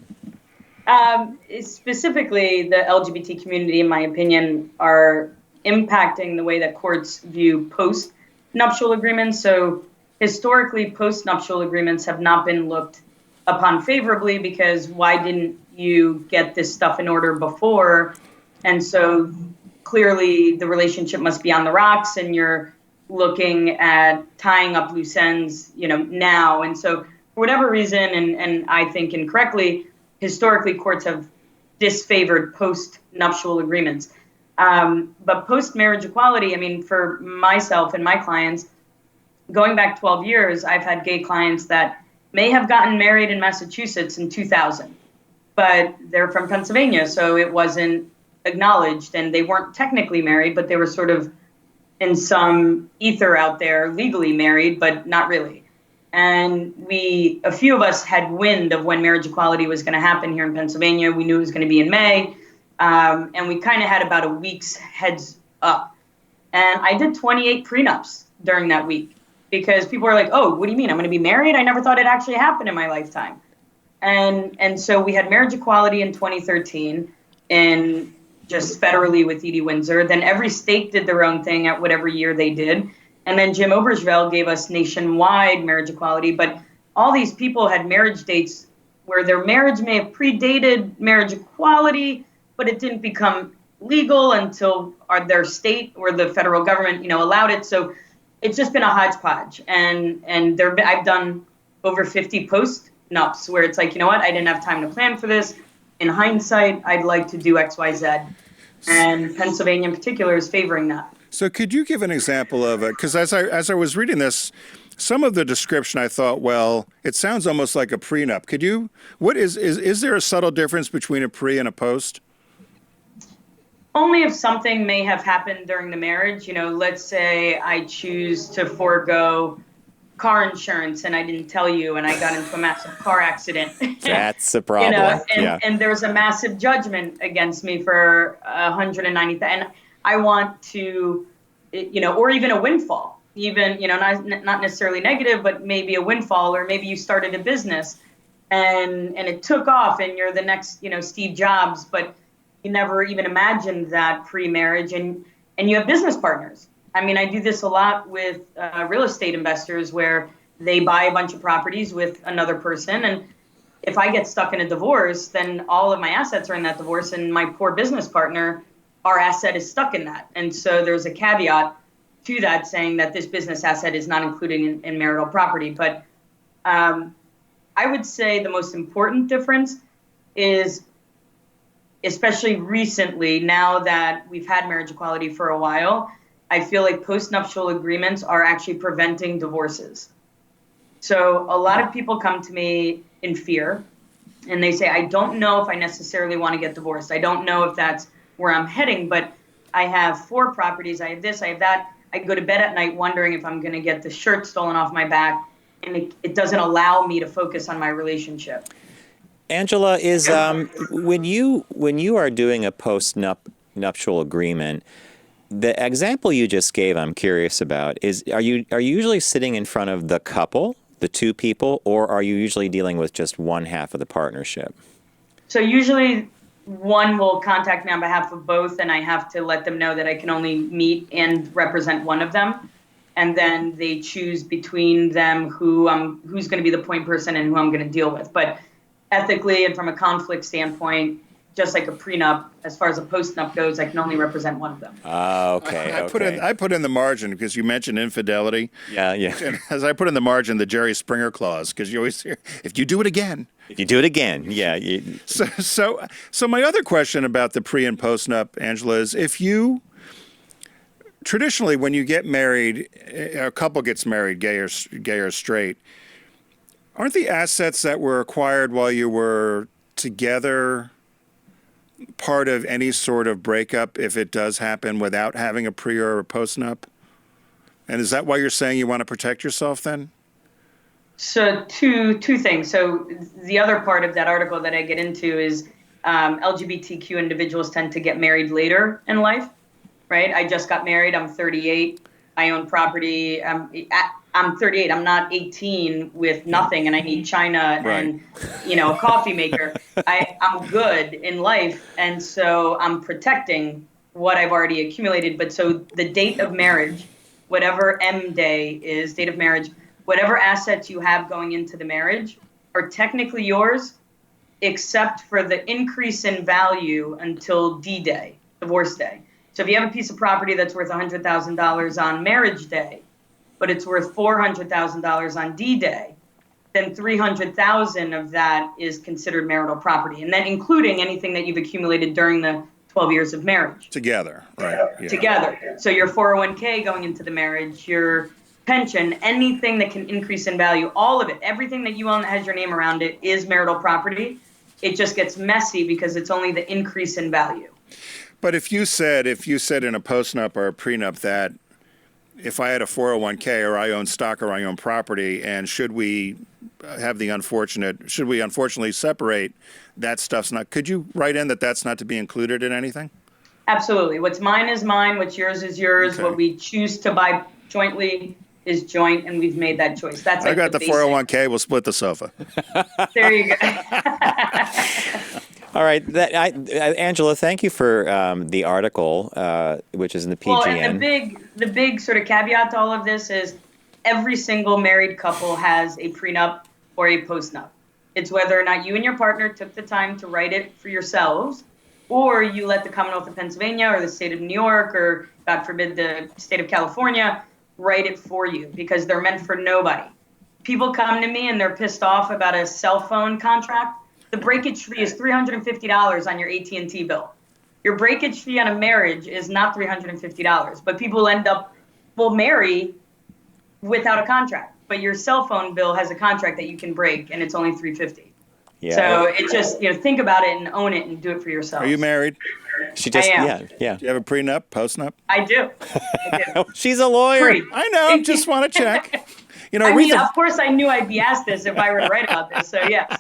Specifically, the LGBT community, in my opinion, are impacting the way that courts view post-nuptial agreements. So historically, post-nuptial agreements have not been looked upon favorably because why didn't you get this stuff in order before? And so clearly the relationship must be on the rocks and you're looking at tying up loose ends, now. And so for whatever reason, and I think incorrectly, historically, courts have disfavored post-nuptial agreements. But post-marriage equality, for myself and my clients, going back 12 years, I've had gay clients that may have gotten married in Massachusetts in 2000, but they're from Pennsylvania, so it wasn't acknowledged, and they weren't technically married, but they were sort of in some ether out there, legally married, but not really. And a few of us had wind of when marriage equality was going to happen here in Pennsylvania. We knew it was going to be in May. And we kind of had about a week's heads up. And I did 28 prenups during that week because people were like, oh, what do you mean? I'm going to be married? I never thought it actually happened in my lifetime. And so we had marriage equality in 2013 in just federally with Edie Windsor. Then every state did their own thing at whatever year they did. And then Jim Obergefell gave us nationwide marriage equality. But all these people had marriage dates where their marriage may have predated marriage equality, but it didn't become legal until their state or the federal government, allowed it. So it's just been a hodgepodge. And I've done over 50 post-nups where it's like, you know what, I didn't have time to plan for this. In hindsight, I'd like to do X, Y, Z. And Pennsylvania in particular is favoring that. So could you give an example of it? Because as I was reading this, some of the description I thought, well, it sounds almost like a prenup. Could you? What is there a subtle difference between a pre and a post? Only if something may have happened during the marriage. Let's say I choose to forego car insurance and I didn't tell you and I got into a massive car accident. That's a problem. And there's a massive judgment against me for 190,000. And I want to, or even a windfall, even, not necessarily negative, but maybe a windfall, or maybe you started a business and it took off and you're the next, Steve Jobs, but you never even imagined that pre-marriage, and you have business partners. I mean, I do this a lot with real estate investors where they buy a bunch of properties with another person. And if I get stuck in a divorce, then all of my assets are in that divorce. And my poor business partner, our asset is stuck in that. And so there's a caveat to that saying that this business asset is not included in marital property. But I would say the most important difference is, especially recently, now that we've had marriage equality for a while, I feel like postnuptial agreements are actually preventing divorces. So a lot of people come to me in fear and they say, I don't know if I necessarily want to get divorced. I don't know if that's where I'm heading, but I have 4 properties. I have this, I have that. I go to bed at night wondering if I'm going to get the shirt stolen off my back, and it doesn't allow me to focus on my relationship. Angela, is when you are doing a post-nuptial agreement, the example you just gave, I'm curious about, are you usually sitting in front of the couple, the 2 people, or are you usually dealing with just one half of the partnership? So usually one will contact me on behalf of both, and I have to let them know that I can only meet and represent one of them. And then they choose between them who's going to be the point person and who I'm going to deal with. But ethically and from a conflict standpoint, just like a prenup, as far as a postnup goes, I can only represent one of them. Okay. I put in the margin because you mentioned infidelity. Yeah. And as I put in the margin, the Jerry Springer clause, because you always hear, if you do it again. If you do it again, yeah. So my other question about the pre and postnup, Angela, is traditionally when you get married, a couple gets married, gay or straight, aren't the assets that were acquired while you were together part of any sort of breakup if it does happen without having a pre or a postnup? And is that why you're saying you want to protect yourself then? So two things. So the other part of that article that I get into is LGBTQ individuals tend to get married later in life, right? I just got married. I'm 38. I own property. I'm 38. I'm not 18 with nothing, and I need china and a coffee maker. I'm good in life, and so I'm protecting what I've already accumulated. But so the date of marriage, whatever M day is, date of marriage, whatever assets you have going into the marriage are technically yours, except for the increase in value until D-Day, divorce day. So if you have a piece of property that's worth $100,000 on marriage day, but it's worth $400,000 on D-Day, then $300,000 of that is considered marital property, and then including anything that you've accumulated during the 12 years of marriage. Together, right? Yeah. Together. So your 401k going into the marriage, your pension, anything that can increase in value, all of it, everything that you own that has your name around it is marital property. It just gets messy because it's only the increase in value. But if you said in a postnup or a prenup that if I had a 401k or I own stock or I own property, and should we unfortunately separate, that stuff's not, could you write in that that's not to be included in anything? Absolutely. What's mine is mine. What's yours is yours. Okay. What we choose to buy jointly is joint, and we've made that choice. That's I got the basic. 401k. We'll split the sofa. There you go. All right, Angela, thank you for the article, which is in the PGN. Well, and the big sort of caveat to all of this is every single married couple has a prenup or a postnup. It's whether or not you and your partner took the time to write it for yourselves, or you let the Commonwealth of Pennsylvania or the state of New York or, God forbid, the state of California write it for you, because they're meant for nobody. People come to me and they're pissed off about a cell phone contract. The breakage fee is $350 on your AT&T bill. Your breakage fee on a marriage is not $350, but people will marry without a contract. But your cell phone bill has a contract that you can break, and it's only $350. Yeah. So it just, think about it and own it and do it for yourself. Are you married? She just, I am. yeah. Do you have a prenup, postnup? I do. She's a lawyer. Free. I know. Just want to check. I mean, Aretha, of course, I knew I'd be asked this if I were to write about this. So yes.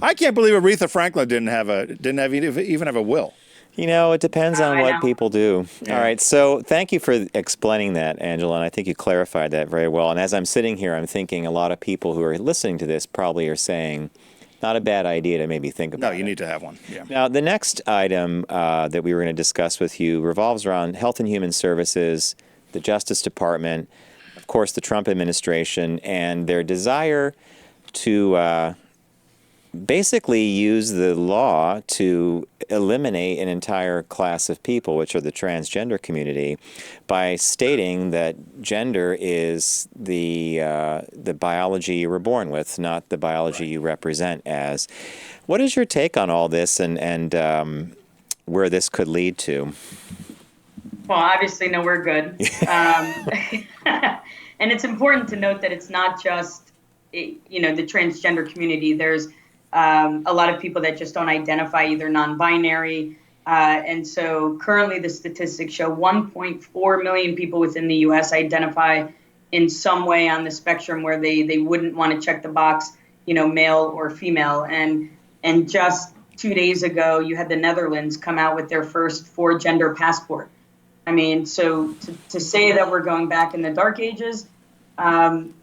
I can't believe Aretha Franklin didn't even have a will. It depends on I what know. people do. Yeah. All right. So thank you for explaining that, Angela. And I think you clarified that very well. And as I'm sitting here, I'm thinking a lot of people who are listening to this probably are saying, not a bad idea to maybe think about. No, you need to have one. Yeah. Now, the next item that we were going to discuss with you revolves around Health and Human Services, the Justice Department, of course, the Trump administration, and their desire to basically use the law to eliminate an entire class of people, which are the transgender community, by stating that gender is the biology you were born with, not the biology you represent as. What is your take on all this and where this could lead to? Well, obviously, no, we're good. And it's important to note that it's not just, the transgender community. There's a lot of people that just don't identify either non-binary. And so currently the statistics show 1.4 million people within the U.S. identify in some way on the spectrum where they wouldn't want to check the box, male or female. And just 2 days ago, you had the Netherlands come out with their first 4-gender passport. I mean, so to say that we're going back in the dark ages, and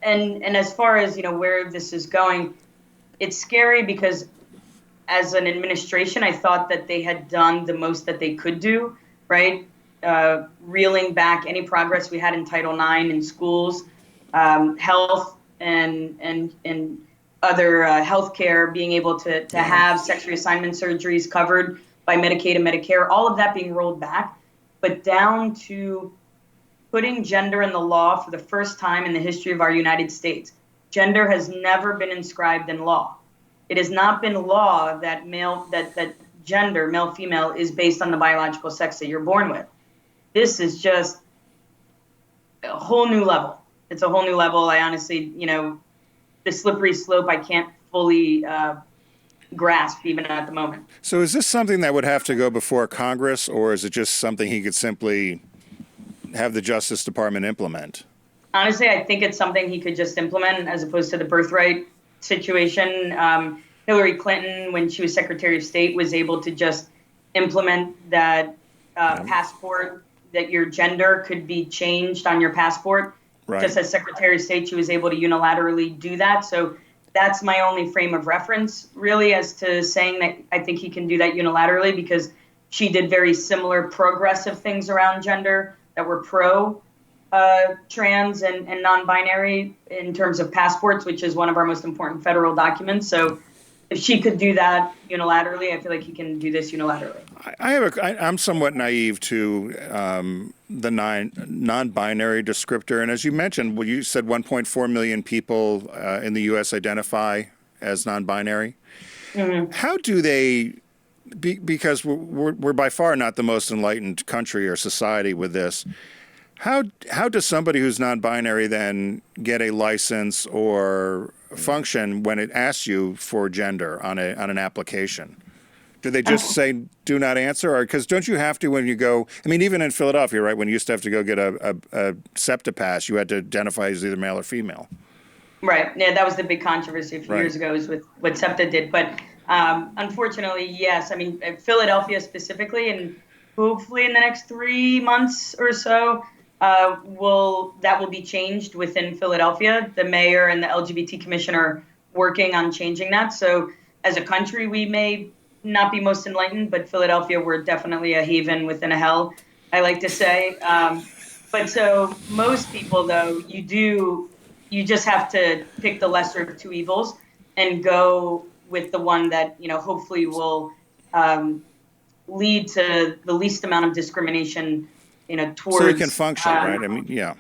as far as, where this is going, it's scary because as an administration, I thought that they had done the most that they could do, right? Reeling back any progress we had in Title IX in schools, health and other healthcare, being able to have sex reassignment surgeries covered by Medicaid and Medicare, all of that being rolled back, but down to putting gender in the law for the first time in the history of our United States. Gender has never been inscribed in law. It has not been law that gender, male, female, is based on the biological sex that you're born with. This is just a whole new level. It's a whole new level. I honestly, the slippery slope, I can't fully grasp even at the moment. So is this something that would have to go before Congress, or is it just something he could simply have the Justice Department implement? Honestly, I think it's something he could just implement as opposed to the birthright situation. Hillary Clinton, when she was Secretary of State, was able to just implement that passport, that your gender could be changed on your passport. Right. Just as Secretary of State, she was able to unilaterally do that. So that's my only frame of reference, really, as to saying that I think he can do that unilaterally, because she did very similar progressive things around gender that were trans and non-binary in terms of passports, which is one of our most important federal documents. So if she could do that unilaterally, I feel like he can do this unilaterally. I'm somewhat naive to the non-binary descriptor. And as you mentioned, you said 1.4 million people in the U.S. identify as non-binary. Mm-hmm. How do they, because we're by far not the most enlightened country or society with this, how does somebody who's non-binary then get a license or function when it asks you for gender on an application? Do they just say do not answer? Or because don't you have to when you go? I mean, even in Philadelphia, right? When you used to have to go get a SEPTA pass, you had to identify as either male or female. Right. Yeah, that was the big controversy a few years ago, is with what SEPTA did. But unfortunately, yes. I mean, Philadelphia specifically, and hopefully in the next 3 months or so, will be changed within Philadelphia. The mayor and the LGBT commission are working on changing that. So as a country, we may not be most enlightened, but Philadelphia, we're definitely a haven within a hell, I like to say. But so most people, though, you just have to pick the lesser of two evils and go with the one that, hopefully will lead to the least amount of discrimination, towards. So it can function, right? I mean, yeah.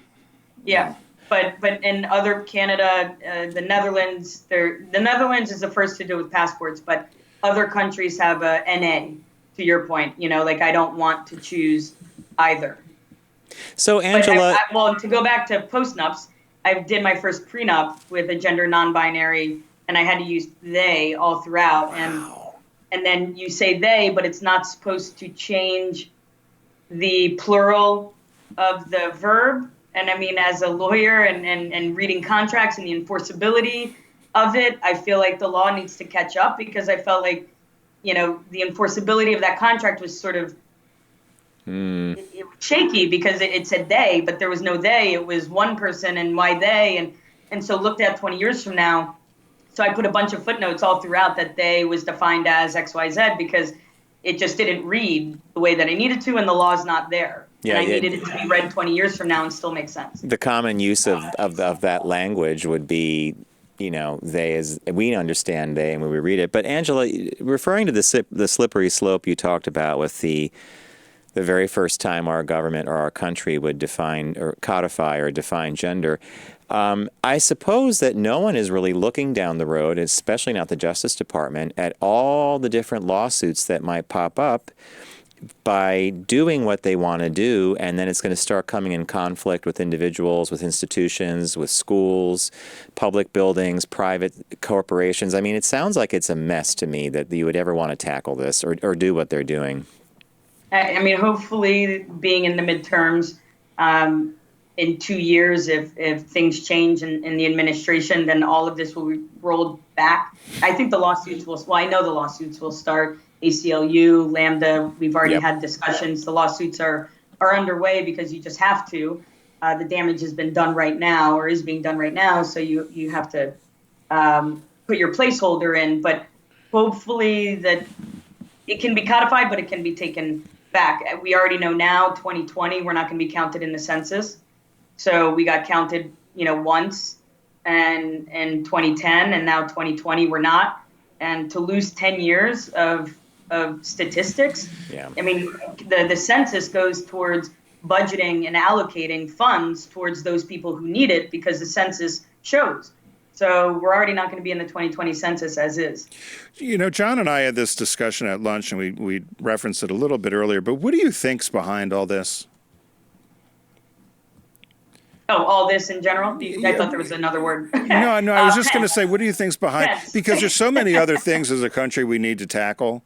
Yeah. But in other Canada, the Netherlands, the Netherlands is the first to do it with passports, but other countries have a NA, to your point, I don't want to choose either. So Angela, to go back to post-nups, I did my first prenup with a gender non-binary and I had to use they all throughout. And then you say they, but it's not supposed to change the plural of the verb. And I mean, as a lawyer and reading contracts and the enforceability of it, I feel like the law needs to catch up, because I felt like, the enforceability of that contract was sort of it was shaky, because it said they, but there was no they. It was one person, and why they, and so looked at 20 years from now. So I put a bunch of footnotes all throughout that they was defined as XYZ, because it just didn't read the way that I needed to, and the law's not there. Yeah, and I needed it to be read 20 years from now and still make sense. The common use of that language would be, they, as we understand they, and when we read it. But Angela, referring to the slippery slope you talked about with the very first time our government or our country would define or codify or define gender, I suppose that no one is really looking down the road, especially not the Justice Department, at all the different lawsuits that might pop up by doing what they want to do, and then it's going to start coming in conflict with individuals, with institutions, with schools, public buildings, private corporations. I mean, it sounds like it's a mess to me that you would ever want to tackle this or do what they're doing. I mean, hopefully, being in the midterms, in 2 years, if things change in the administration, then all of this will be rolled back. I think the lawsuits will, well, I know the lawsuits will start. ACLU, Lambda, we've already had discussions. The lawsuits are underway because you just have to. The damage has been done right now, or is being done right now, so you have to put your placeholder in. But hopefully that it can be codified, but it can be taken back. We already know now, 2020, we're not going to be counted in the census. So we got counted, once, and in 2010, and now 2020 we're not. And to lose 10 years of statistics, I mean, the census goes towards budgeting and allocating funds towards those people who need it, because the census shows. So we're already not going to be in the 2020 census as is. John and I had this discussion at lunch, and we referenced it a little bit earlier, but what do you think's behind all this? Oh, all this in general? I thought there was another word. No, I was just going to say, what do you think's behind? Pence. Because there's so many other things as a country we need to tackle,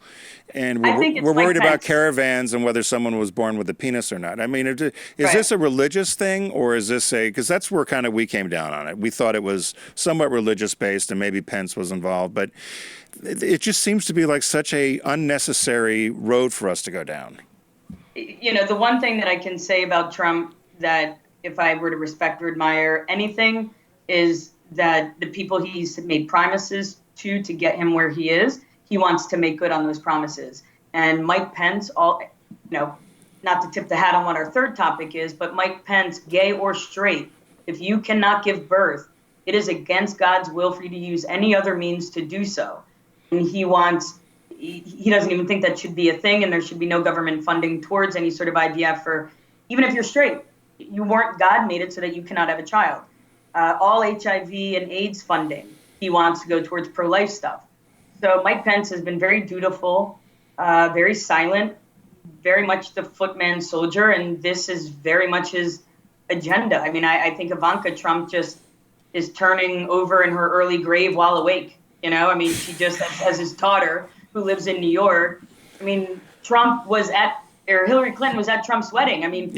and I think it's we're worried Mike about Pence. caravans and whether someone was born with a penis or not. I mean, is this a religious thing, or is this because that's where kind of we came down on it. We thought it was somewhat religious-based, and maybe Pence was involved, but it just seems to be like such a unnecessary road for us to go down. The one thing that I can say about Trump that, if I were to respect or admire anything, is that the people he's made promises to get him where he is, he wants to make good on those promises. And Mike Pence, not to tip the hat on what our third topic is, but Mike Pence, gay or straight, if you cannot give birth, it is against God's will for you to use any other means to do so. And he doesn't even think that should be a thing, and there should be no government funding towards any sort of IVF for, even if you're straight. God made it so that you cannot have a child. All HIV and AIDS funding, he wants to go towards pro-life stuff. So Mike Pence has been very dutiful, very silent, very much the footman soldier, and this is very much his agenda. I mean, I think Ivanka Trump just is turning over in her early grave while awake. I mean, she just has his daughter who lives in New York. I mean, Hillary Clinton was at Trump's wedding. I mean,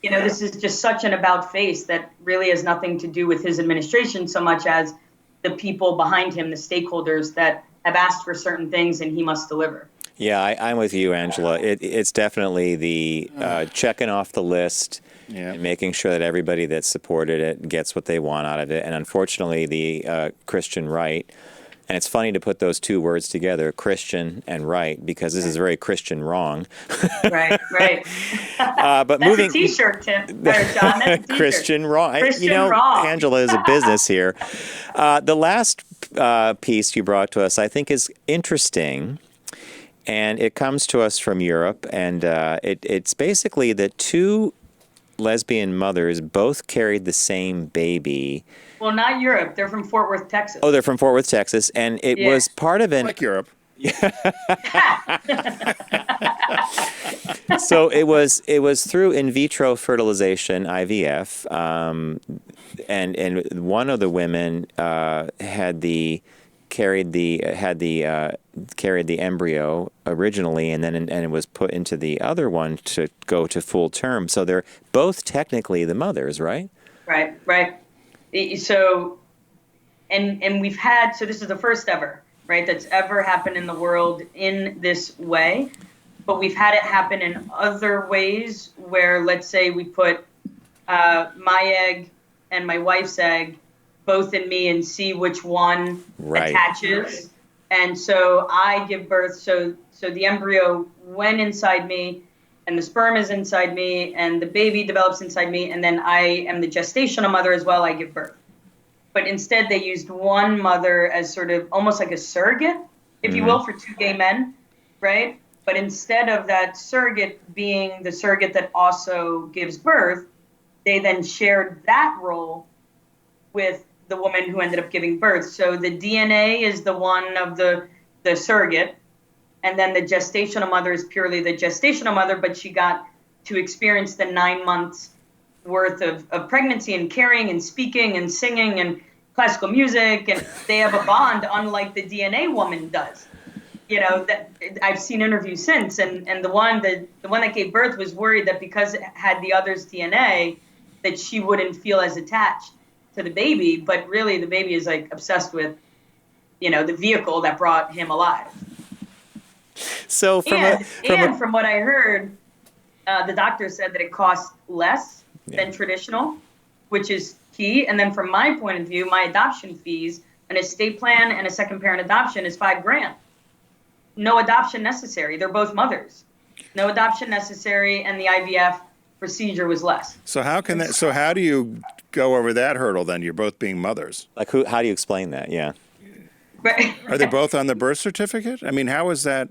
this is just such an about face that really has nothing to do with his administration so much as the people behind him, the stakeholders that have asked for certain things, and he must deliver. Yeah, I'm with you, Angela. It's definitely the checking off the list and making sure that everybody that supported it gets what they want out of it. And unfortunately, the Christian right, and it's funny to put those two words together, Christian and right, because this is very Christian wrong. Right. But that's moving, a T-shirt, Tim. John, that's a T-shirt. Christian wrong. Christian wrong. Angela is a business here. The last piece you brought to us, I think, is interesting, and it comes to us from Europe, and it's basically that two lesbian mothers both carried the same baby. Well, not Europe. They're from Fort Worth, Texas. Oh, they're from Fort Worth, Texas, and it was part of an... Like Europe. So it was through in vitro fertilization, IVF, and one of the women had the carried the embryo originally, and then it was put into the other one to go to full term. So they're both technically the mothers, right? Right. So, and we've had, so this is the first ever, right, that's ever happened in the world in this way. But we've had it happen in other ways where, let's say, we put my egg and my wife's egg both in me and see which one attaches. And so I give birth. So the embryo went inside me, and the sperm is inside me, and the baby develops inside me, and then I am the gestational mother as well. I give birth. But instead, they used one mother as sort of almost like a surrogate, if you will, for two gay men, right? But instead of that surrogate being the surrogate that also gives birth, they then shared that role with the woman who ended up giving birth. So the DNA is the one of the surrogate, and then the gestational mother is purely the gestational mother, but she got to experience the 9 months worth of pregnancy and carrying and speaking and singing and classical music, and they have a bond unlike the DNA woman does. You know, that I've seen interviews since, and the one that gave birth was worried that because it had the other's DNA, that she wouldn't feel as attached to the baby, but really the baby is like obsessed with, you know, the vehicle that brought him alive. So from what I heard, the doctor said that it costs less than traditional, which is key. And then from my point of view, my adoption fees, an estate plan and a second parent adoption is $5,000. No adoption necessary. They're both mothers. No adoption necessary, and the IVF procedure was less. So how can that? So how do you go over that hurdle then? You're both being mothers. Like how do you explain that? Yeah. Right. Are they both on the birth certificate? I mean, how is that?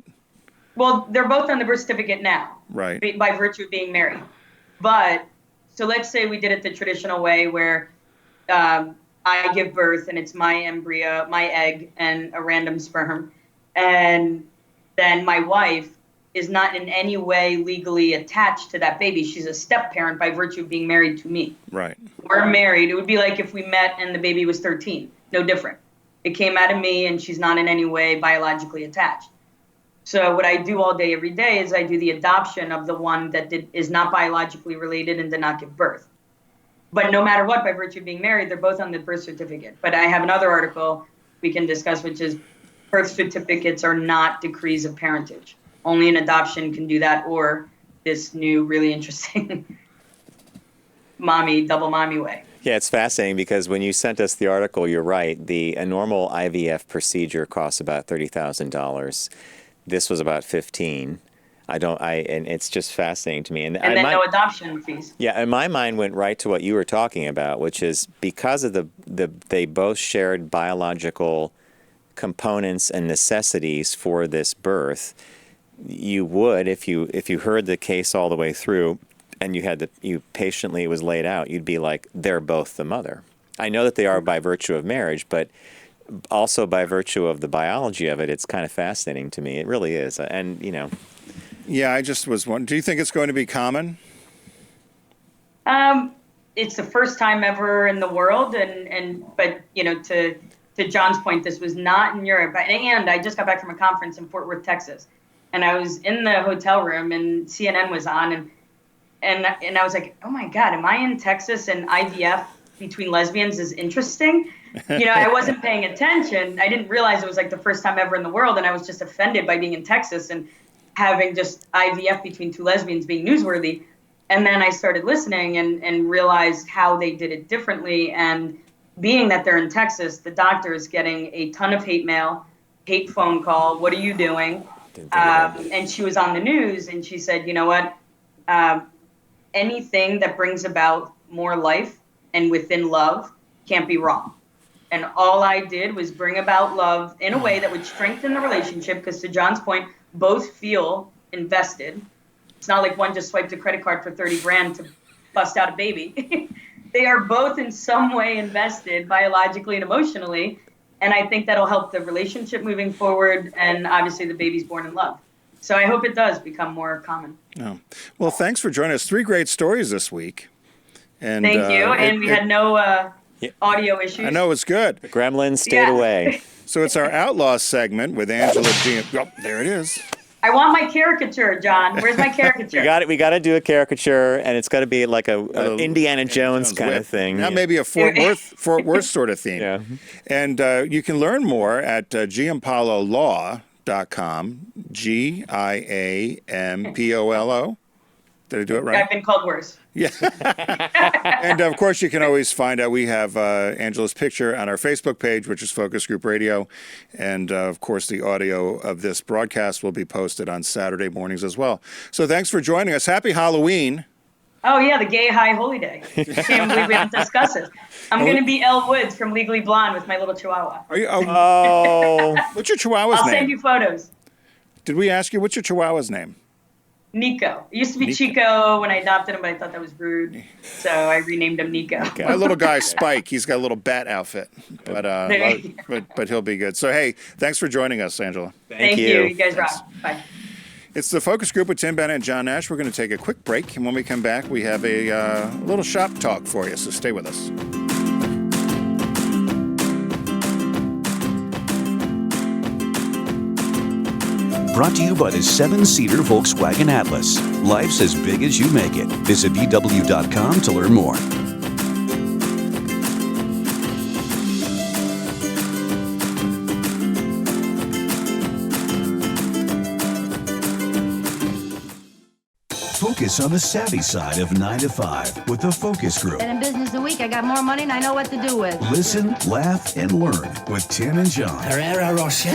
Well, they're both on the birth certificate now, right? By virtue of being married. But so let's say we did it the traditional way, where I give birth and it's my embryo, my egg, and a random sperm, and then my wife is not in any way legally attached to that baby. She's a step parent by virtue of being married to me. Right. We're married. It would be like if we met and the baby was 13. No different. It came out of me, and she's not in any way biologically attached. So what I do all day, every day, is I do the adoption of the one that is not biologically related and did not give birth. But no matter what, by virtue of being married, they're both on the birth certificate. But I have another article we can discuss, which is birth certificates are not decrees of parentage. Only an adoption can do that, or this new really interesting double mommy way. Yeah, it's fascinating because when you sent us the article, you're right. A normal IVF procedure costs about $30,000. This was about $15,000. And it's just fascinating to me. And then no adoption fees. Yeah, and my mind went right to what you were talking about, which is because of they both shared biological components and necessities for this birth. You would, if you heard the case all the way through, and you patiently, it was laid out, you'd be like, they're both the mother. I know that they are by virtue of marriage, but also by virtue of the biology of it, it's kind of fascinating to me. It really is, and you know. Yeah, I just was wondering. Do you think it's going to be common? It's the first time ever in the world, but you know, to John's point, this was not in Europe. And I just got back from a conference in Fort Worth, Texas, and I was in the hotel room, and CNN was on, and I was like, oh my God, am I in Texas? And IVF between lesbians is interesting. You know, I wasn't paying attention. I didn't realize it was like the first time ever in the world, and I was just offended by being in Texas and having just IVF between two lesbians being newsworthy. And then I started listening and realized how they did it differently. And being that they're in Texas, the doctor is getting a ton of hate mail, hate phone call. What are you doing? And she was on the news, and she said, you know what? Anything that brings about more life and within love can't be wrong. And all I did was bring about love in a way that would strengthen the relationship, because to John's point, both feel invested. It's not like one just swiped a credit card for $30,000 to bust out a baby. They are both in some way invested biologically and emotionally. And I think that'll help the relationship moving forward. And obviously the baby's born in love. So I hope it does become more common. Oh. Well, thanks for joining us. 3 great stories this week. And thank you. And we had no audio issues. I know, it's good. The gremlins stayed away. So it's our Outlaw segment with Angela Giampolo. Oh, there it is. I want my caricature, John. Where's my caricature? We got to do a caricature, and it's got to be like a Indiana Jones kind of thing. Now maybe a Fort Worth sort of theme. Yeah. And you can learn more at giampololaw.com. Giampolo. Did I do it right? I've been called worse. Yeah. And of course, you can always find out. We have Angela's picture on our Facebook page, which is Focus Group Radio. And of course, the audio of this broadcast will be posted on Saturday mornings as well. So thanks for joining us. Happy Halloween. Oh, yeah, the gay high holy day. I can't believe we haven't discussed this. I'm going to be Elle Woods from Legally Blonde with my little chihuahua. Are you? Oh. What's your chihuahua's I'll name? send you photos. Did we ask you what's your chihuahua's name? Nico. It used to be Chico when I adopted him, but I thought that was rude. So I renamed him Nico. Okay. My little guy, Spike, he's got a little bat outfit. But he'll be good. So, hey, thanks for joining us, Angela. Thank you. You guys rock. Bye. It's the Focus Group with Tim Bennett and John Nash. We're going to take a quick break, and when we come back, we have a little shop talk for you, so stay with us. Brought to you by the 7-seater Volkswagen Atlas. Life's as big as you make it. Visit VW.com to learn more. Focus on the savvy side of 9 to 5 with the Focus Group. Been in business a week. I got more money and I know what to do with. Listen, laugh, and learn with Tim and John. Herrera Rocher.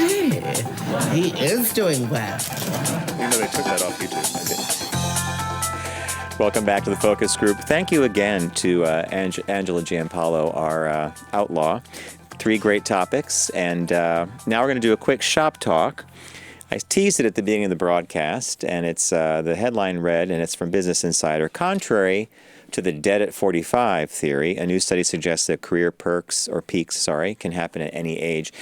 He is doing well. You know they took that off YouTube. Welcome back to the Focus Group. Thank you again to Angela Giampolo, our outlaw. 3 great topics, and now we're going to do a quick shop talk. I teased it at the beginning of the broadcast, and it's the headline read, and it's from Business Insider. Contrary to the dead at 45 theory, a new study suggests that career peaks can happen at any age.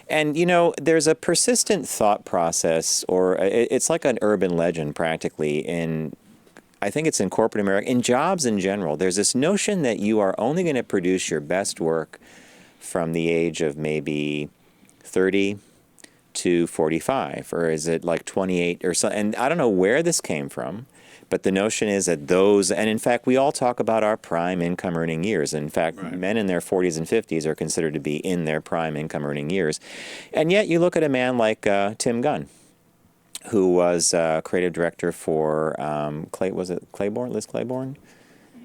And, you know, there's a persistent thought process, or it's like an urban legend practically I think it's in corporate America, in jobs in general. There's this notion that you are only going to produce your best work from the age of maybe 30 to 45, or is it like 28 or so? And I don't know where this came from, but the notion is that and in fact, we all talk about our prime income earning years. In fact, men in their 40s and 50s are considered to be in their prime income earning years. And yet you look at a man like Tim Gunn, who was creative director for Liz Claiborne?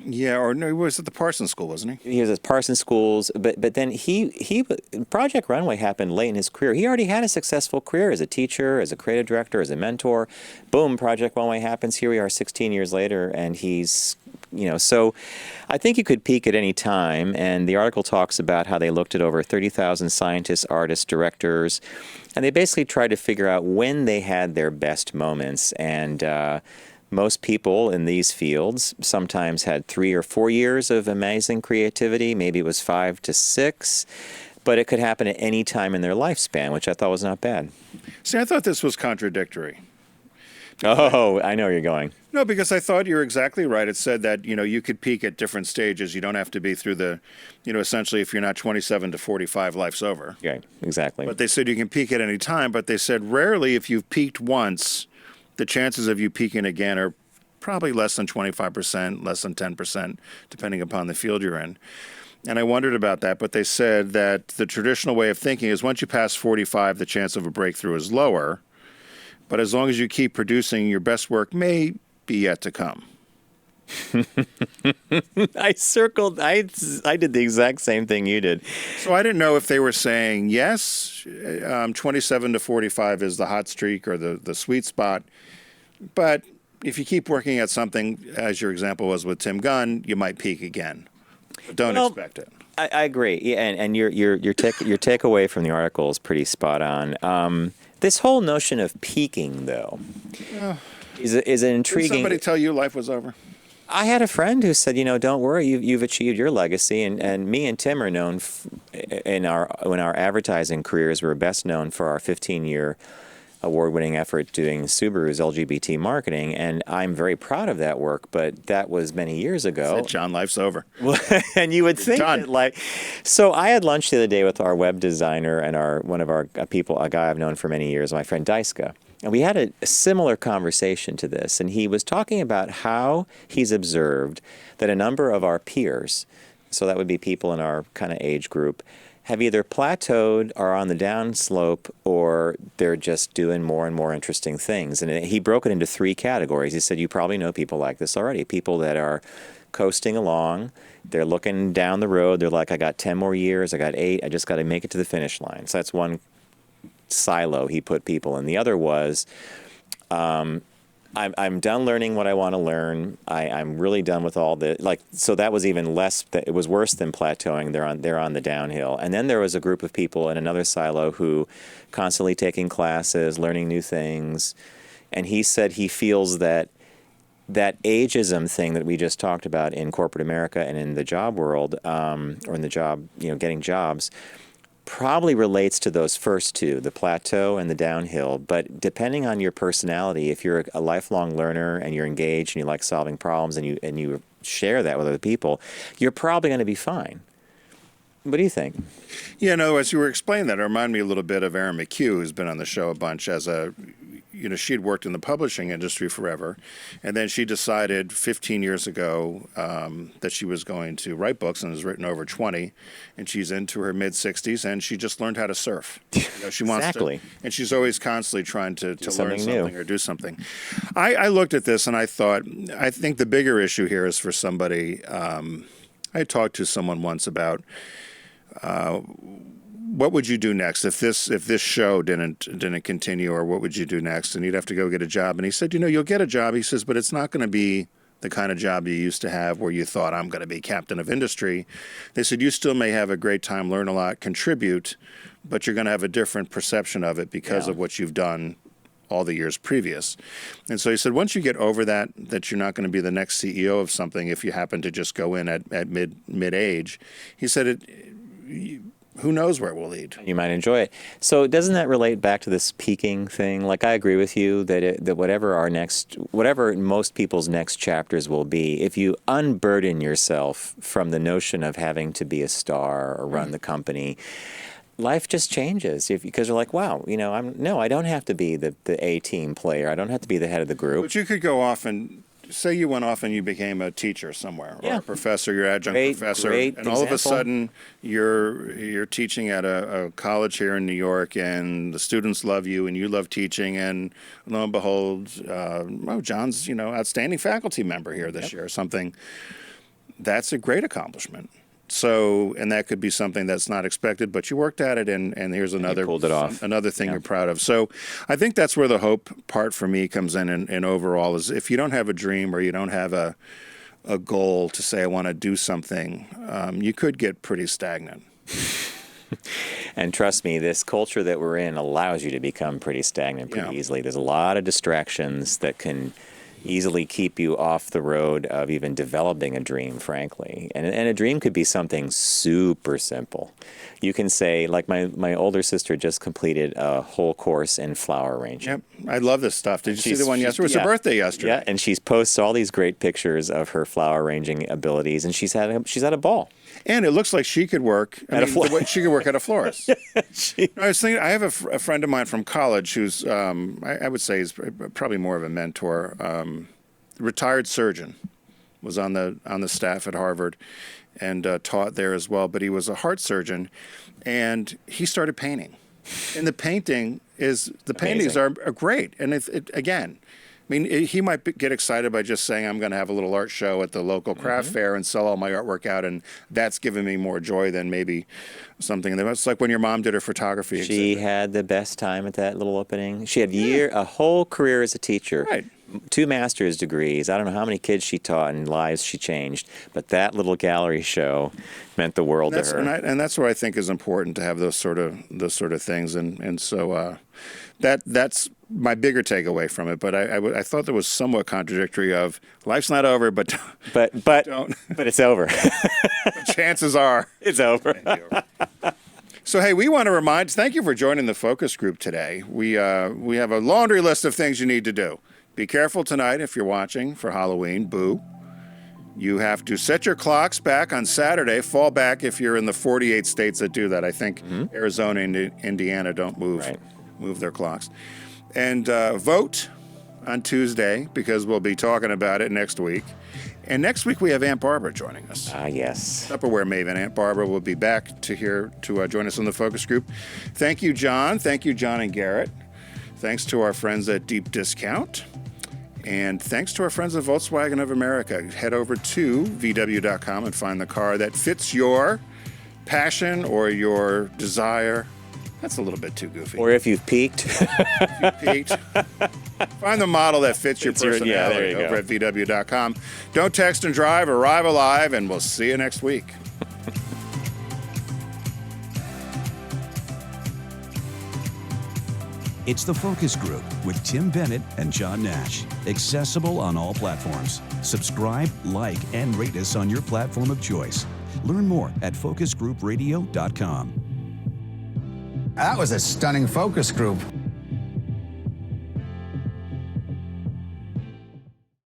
Yeah, or no, he was at the Parsons School, wasn't he? He was at Parsons Schools, but then he Project Runway happened late in his career. He already had a successful career as a teacher, as a creative director, as a mentor. Boom, Project Runway happens. Here we are 16 years later, and he's, so I think you could peak at any time, and the article talks about how they looked at over 30,000 scientists, artists, directors, and they basically tried to figure out when they had their best moments, and most people in these fields sometimes had 3 or 4 years of amazing creativity. Maybe it was 5 to 6, but it could happen at any time in their lifespan, which I thought was not bad. See, I thought this was contradictory. Oh, I know where you're going. No, because I thought you were exactly right. It said that, you could peak at different stages. You don't have to be through the, essentially if you're not 27 to 45, life's over. Yeah, exactly. But they said you can peak at any time, but they said rarely if you've peaked once, the chances of you peaking again are probably less than 25%, less than 10%, depending upon the field you're in. And I wondered about that, but they said that the traditional way of thinking is once you pass 45, the chance of a breakthrough is lower. But as long as you keep producing, your best work may be yet to come. I did the exact same thing you did. So I didn't know if they were saying, yes, 27 to 45 is the hot streak or the sweet spot. But if you keep working at something, as your example was with Tim Gunn, you might peak again. But don't expect it. I agree. Yeah, and your takeaway from the article is pretty spot on. This whole notion of peaking, though, is an intriguing. Did somebody tell you life was over? I had a friend who said, don't worry, you've achieved your legacy, and me and Tim are known in our advertising careers. We're best known for our 15-year award-winning effort doing Subaru's LGBT marketing, and I'm very proud of that work, but that was many years ago. That's it, John, life's over. And you would think done. that, like, so I had lunch the other day with our web designer and one of our people, a guy I've known for many years, my friend Daiska. And we had a similar conversation to this, and he was talking about how he's observed that a number of our peers, so that would be people in our kind of age group, have either plateaued or on the downslope, or they're just doing more and more interesting things. And he broke it into 3 categories. He said, you probably know people like this already. People that are coasting along, they're looking down the road, they're like, I got 10 more years, I got 8, I just got to make it to the finish line. So that's one silo he put people in. The other was, I'm done learning what I want to learn. I'm really done with all the, like, so that was even less, it was worse than plateauing. They're on the downhill. And then there was a group of people in another silo who constantly taking classes, learning new things. And he said he feels that ageism thing that we just talked about in corporate America and in the job world, or in the job, getting jobs, probably relates to those first 2, the plateau and the downhill. But depending on your personality, if you're a lifelong learner and you're engaged and you like solving problems and you share that with other people, you're probably going to be fine. What do you think? Yeah, no, as you were explaining that, it reminded me a little bit of Erin McHugh, who's been on the show a bunch as she'd worked in the publishing industry forever. And then she decided 15 years ago that she was going to write books, and has written over 20. And she's into her mid-60s, and she just learned how to surf. She wants Exactly. and she's always constantly trying to learn something something new. or do something. I looked at this and I thought, I think the bigger issue here is for somebody. I talked to someone once about what would you do next if this show didn't continue, or what would you do next? And you'd have to go get a job. And he said, you'll get a job. He says, but it's not going to be the kind of job you used to have where you thought, I'm going to be captain of industry. They said, you still may have a great time, learn a lot, contribute, but you're going to have a different perception of it because of what you've done all the years previous. And so he said, once you get over that you're not going to be the next CEO of something if you happen to just go in at mid-age, he said, who knows where it will lead. You might enjoy it. So doesn't that relate back to this peaking thing? Like, I agree with you that whatever most people's next chapters will be, if you unburden yourself from the notion of having to be a star or run the company, life just changes. Because you're like, wow, I don't have to be the A-team player. I don't have to be the head of the group. But you could go off and say you went off and you became a teacher somewhere, or a professor, you're adjunct professor, and all of a sudden you're teaching at a college here in New York, and the students love you and you love teaching, and lo and behold, John's outstanding faculty member here this year or something. That's a great accomplishment. So, and that could be something that's not expected, but you worked at it, and here's another pulled it off. Another thing you're proud of. So, I think that's where the hope part for me comes in. And overall, is if you don't have a dream or you don't have a goal to say I want to do something, you could get pretty stagnant. And trust me, this culture that we're in allows you to become pretty stagnant pretty easily. There's a lot of distractions that can easily keep you off the road of even developing a dream, frankly. And a dream could be something super simple. You can say, like my older sister just completed a whole course in flower arranging. Yep, I love this stuff. Did you see the one yesterday? It was her birthday yesterday. Yeah, and she's posted all these great pictures of her flower arranging abilities, and she's had a ball. And it looks like she could work she could work at a florist. I was thinking, I have a friend of mine from college who's, I would say, is probably more of a mentor. Retired surgeon, was on the staff at Harvard, and taught there as well. But he was a heart surgeon, and he started painting. And the paintings are great. And again, I mean, he might get excited by just saying, I'm going to have a little art show at the local craft fair and sell all my artwork out, and that's given me more joy than maybe something. It's like when your mom did her photography exhibit. She had the best time at that little opening. She had a whole career as a teacher. Right. 2 master's degrees. I don't know how many kids she taught and lives she changed, but that little gallery show meant the world to her. And that's what I think is important, to have those sort of things. And so that's my bigger takeaway from it. But I thought there was somewhat contradictory of life's not over, but don't. But it's over. Chances are it's over. So, hey, we want to thank you for joining the focus group today. We have a laundry list of things you need to do. Be careful tonight if you're watching for Halloween. Boo. You have to set your clocks back on Saturday. Fall back if you're in the 48 states that do that. I think Arizona and Indiana don't move their clocks. And vote on Tuesday, because we'll be talking about it next week. And next week we have Aunt Barbara joining us. Yes. Tupperware maven Aunt Barbara will be back to join us on the focus group. Thank you, John. Thank you, John and Garrett. Thanks to our friends at Deep Discount. And thanks to our friends at Volkswagen of America. Head over to VW.com and find the car that fits your passion or your desire. That's a little bit too goofy. Or if you've peaked. Find the model that fits your personality over at VW.com. Don't text and drive, arrive alive, and we'll see you next week. It's The Focus Group with Tim Bennett and John Nash. Accessible on all platforms. Subscribe, like, and rate us on your platform of choice. Learn more at focusgroupradio.com. That was a stunning focus group.